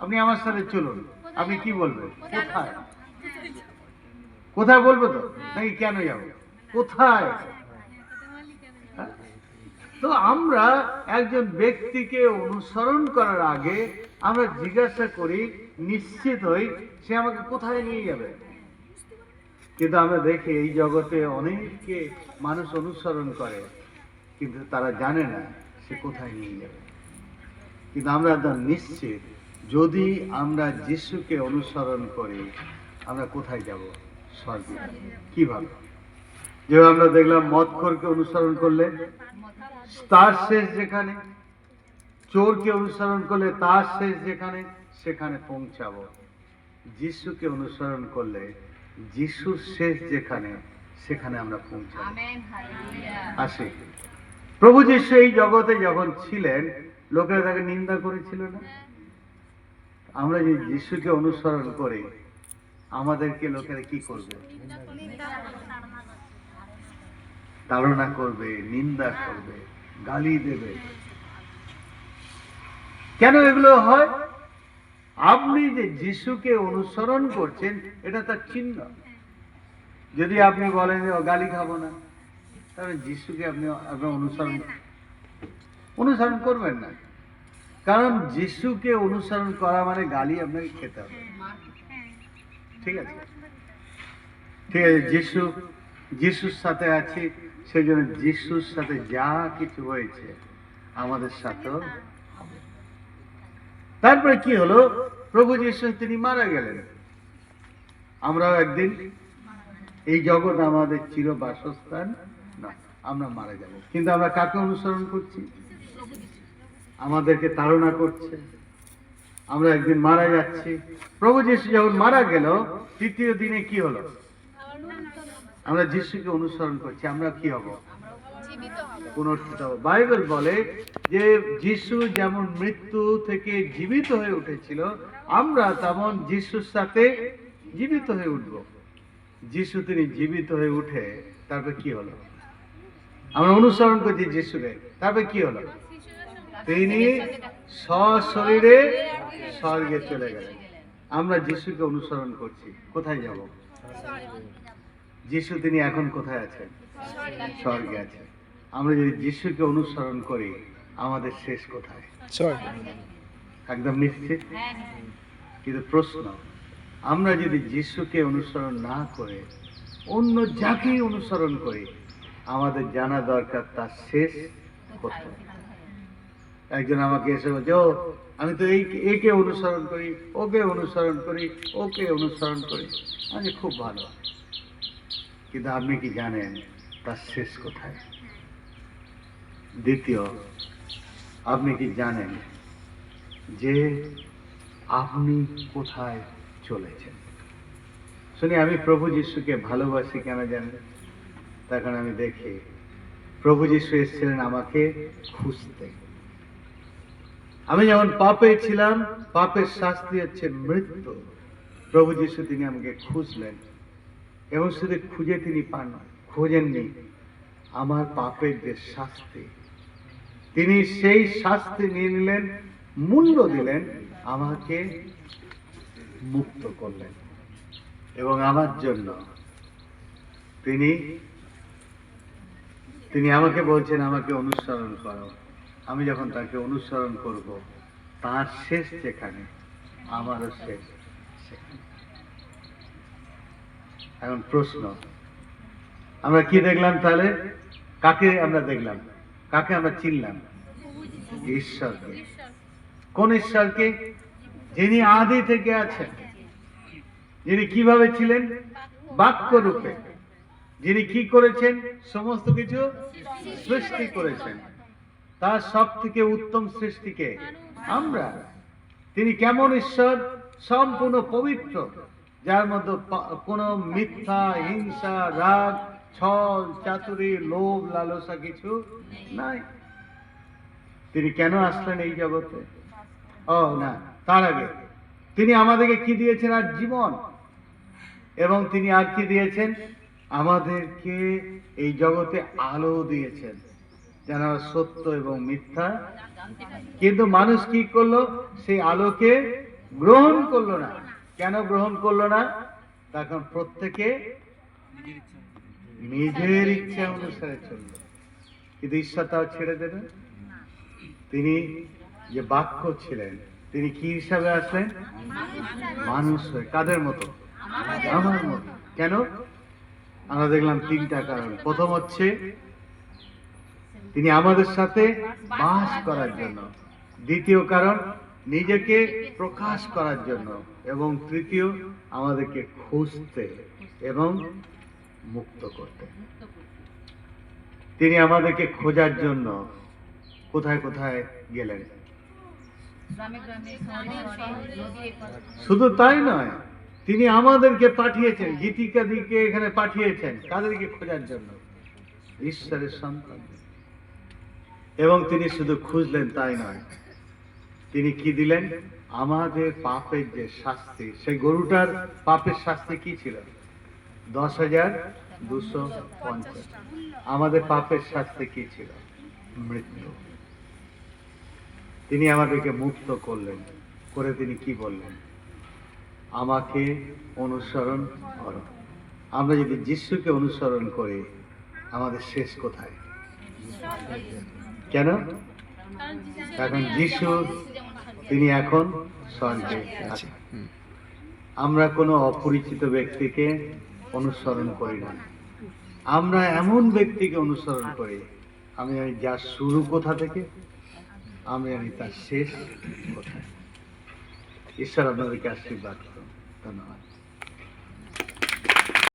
আপনি আমার সাথে চলুন, আপনি কি বলবেন? কোথায়? কোথায় বলবো তো নাকি কেন যাবো? কোথায়? হ্যাঁ? তো আমরা একজন ব্যক্তিকে অনুসরণ করার আগে আমরা জিজ্ঞাসা করি, নিশ্চিত হই সে আমাকে কোথায় নিয়ে যাবে। কিন্তু আমরা দেখি এই জগতে অনেককে মানুষ অনুসরণ করে, কিন্তু তারা জানে না সে কোথায় নিয়ে যাবে। কিন্তু আমরা একদম নিশ্চিত, যদি আমরা যিশুকে অনুসরণ করি আমরা কোথায় যাব? স্বর্গে। কিভাবে? যে আমরা দেখলাম মদখোরকে অনুসরণ করলে তার শেষ যেখানে, চোরকে অনুসরণ করলে তার শেষ যেখানে, সেখানে পৌঁছাবো। যিশুকে অনুসরণ করলে যিশুর শেষ যেখানে, সেখানে আমরা পৌঁছাবো। আসি, প্রভু যিশু এই জগতে যখন ছিলেন লোকেরা তাকে নিন্দা করেছিল না? আমরা যে যিশুকে অনুসরণ করি আমাদেরকে লোকেরা কি করবে? তাড়না করবে, নিন্দা করবে, গালি দেবে। কেন এগুলো হয়? আপনি যে যিশুকে অনুসরণ করছেন এটা তার চিহ্ন। যদি আপনি বলেন যে গালি খাবো না, তাহলে যিশুকে আপনি অনুসরণ করবেন না। কারণ যিশুকে অনুসরণ করা মানে গালি আপনাকে খেতে হবে। ঠিক আছে, ঠিক আছে, যিশুর সাথে আছি, সেই জন্য যিশুর সাথে যা কিছু হয়েছে আমাদের সাথেও হবে। তারপরে কি হলো? প্রভু যিশু তিনি মারা গেলেন। আমরাও একদিন, এই জগৎ আমাদের চির বাসস্থান না, আমরা মারা যাব। কিন্তু আমরা কাকে অনুসরণ করছি? আমাদেরকে তাড়না করছে, আমরা একদিন মারা যাচ্ছি। প্রভু যিশু যখন মারা গেল, তৃতীয় দিনে কি হলো? আমরা যিশুকে অনুসরণ করছি, আমরা কি হব? পুনরুত্থিত হব। বাইবেল বলে যে যিশু যেমন মৃত্যু থেকে জীবিত হয়ে উঠেছিল, আমরা তেমন যিশুর সাথে জীবিত হয়ে উঠব। যিশু তিনি জীবিত হয়ে উঠে তারপর কি হলো? আমরা অনুসরণ করছি যিশুকে, তারপর কি হলো? তিনি সশরীরে স্বর্গে চলে গেলেন। আমরা যিশুকে অনুসরণ করছি, কোথায় যাব? যিশু তিনি এখন কোথায় আছেন? স্বর্গে আছেন। আমরা যদি যিশুকে অনুসরণ করি আমাদের শেষ কোথায়? একদম নিশ্চিত। কিন্তু প্রশ্ন, আমরা যদি যিশুকে অনুসরণ না করে অন্য যাকেই অনুসরণ করি, আমাদের জানা দরকার তার শেষ কোথায়। একজন আমাকে এসে বলছে, ও আমি তো একে অনুসরণ করি, ওকে অনুসরণ করি, ওকে অনুসরণ করি। আমি খুব ভালো, কিন্তু আপনি কি জানেন তার শেষ কোথায়? দ্বিতীয়, আপনি কি জানেন যে আপনি কোথায় চলেছেন? শুনি, আমি প্রভু যিশুকে ভালোবাসি কেন জানেন? তখন আমি দেখি প্রভু যিশু এসেছিলেন আমাকে খুঁজতে। আমি যখন পাপে ছিলাম, পাপের শাস্তি হচ্ছে মৃত্যু। প্রভু যিশু তিনি আমাকে খুঁজলেন, এবং শুধু খুঁজে তিনি খোঁজেননি আমার পাপের যে শাস্তি, তিনি সেই শাস্তি নিয়ে নিলেন, মূল্য দিলেন, আমাকে মুক্ত করলেন। এবং আমার জন্য তিনি আমাকে বলছেন আমাকে অনুসরণ করো। আমি যখন তাকে অনুসরণ করব, তার শেষ যেখানে আমারও শেষ সেখানে। এখন প্রশ্ন, আমরা কি দেখলাম তাহলে? কাকে আমরা দেখলাম? কাকে আমরা চিনলাম? ঈশ্বরকে। কোন ঈশ্বরকে? যিনি আদি থেকে আছেন, যিনি কিভাবে ছিলেন? বাক্য রূপে। যিনি কি করেছেন? সমস্ত কিছু সৃষ্টি করেছেন। তার সব থেকে উত্তম সৃষ্টিকে আমরা। তিনি কেমন ঈশ্বর? সম্পূর্ণ পবিত্র, যার মধ্যে কোনো মিথ্যা, হিংসা, রাগ, ছল, চাতুরি, লোভ, লালসা কিছু নাই। তিনি কেন আসলেন এই জগতে? ও না, তার আগে তিনি আমাদেরকে কি দিয়েছেন? আর জীবন। এবং তিনি আর কি দিয়েছেন? আমাদেরকে এই জগতে আলো দিয়েছেন, যেন সত্য এবং মিথ্যা। কিন্তু মানুষ কি করলো? সেই আলোকে গ্রহণ করলো না। কেন গ্রহণ করলো না? তখন প্রত্যেকে নিজের ইচ্ছা অনুসারে চলল। কিন্তু ঈশ্বর তাও ছেড়ে দেবেন? তিনি যে বাক্য ছিলেন, তিনি কি হিসাবে আসলেন? মানুষ হয়ে। কাদের মতো? আমার মতো। কেন? আমরা দেখলাম তিনটা কারণ। প্রথম হচ্ছে তিনি আমাদের সাথে বাস করার জন্য, দ্বিতীয় কারণ নিজেকে প্রকাশ করার জন্য, এবং তৃতীয় আমাদেরকে খুঁজতে এবং মুক্ত করতে। তিনি আমাদেরকে খোঁজার জন্য কোথায় কোথায় গেলেন? শুধু তাই নয়, তিনি আমাদেরকে পাঠিয়েছেন, গীতিকাদিকে এখানে পাঠিয়েছেন। কাদেরকে? খোঁজার জন্য, ঈশ্বরের সন্তান। এবং তিনি শুধু খুঁজলেন তাই নয়, তিনি কি দিলেন? আমাদের পাপের যে শাস্তি, সেই গরুটার পাপের শাস্তি কি ছিল? 10,250। আমাদের পাপের শাস্তি কি ছিল? মৃত্যু। তিনি আমাদেরকে মুক্ত করলেন। করে তিনি কি বললেন? আমাকে অনুসরণ করো। আমরা যদি যিশুকে অনুসরণ করি, আমাদের শেষ কোথায়? কেন? এখন যিশু তিনি এখন স্বর্গে আছেন। আমরা কোনো অপরিচিত ব্যক্তিকে অনুসরণ করি না। আমরা এমন ব্যক্তিকে অনুসরণ করি, আমি জানি যার শুরু কোথা থেকে, আমি জানি তার শেষ কোথায়। ঈশ্বর আপনাদেরকে আশীর্বাদ করুন। ধন্যবাদ।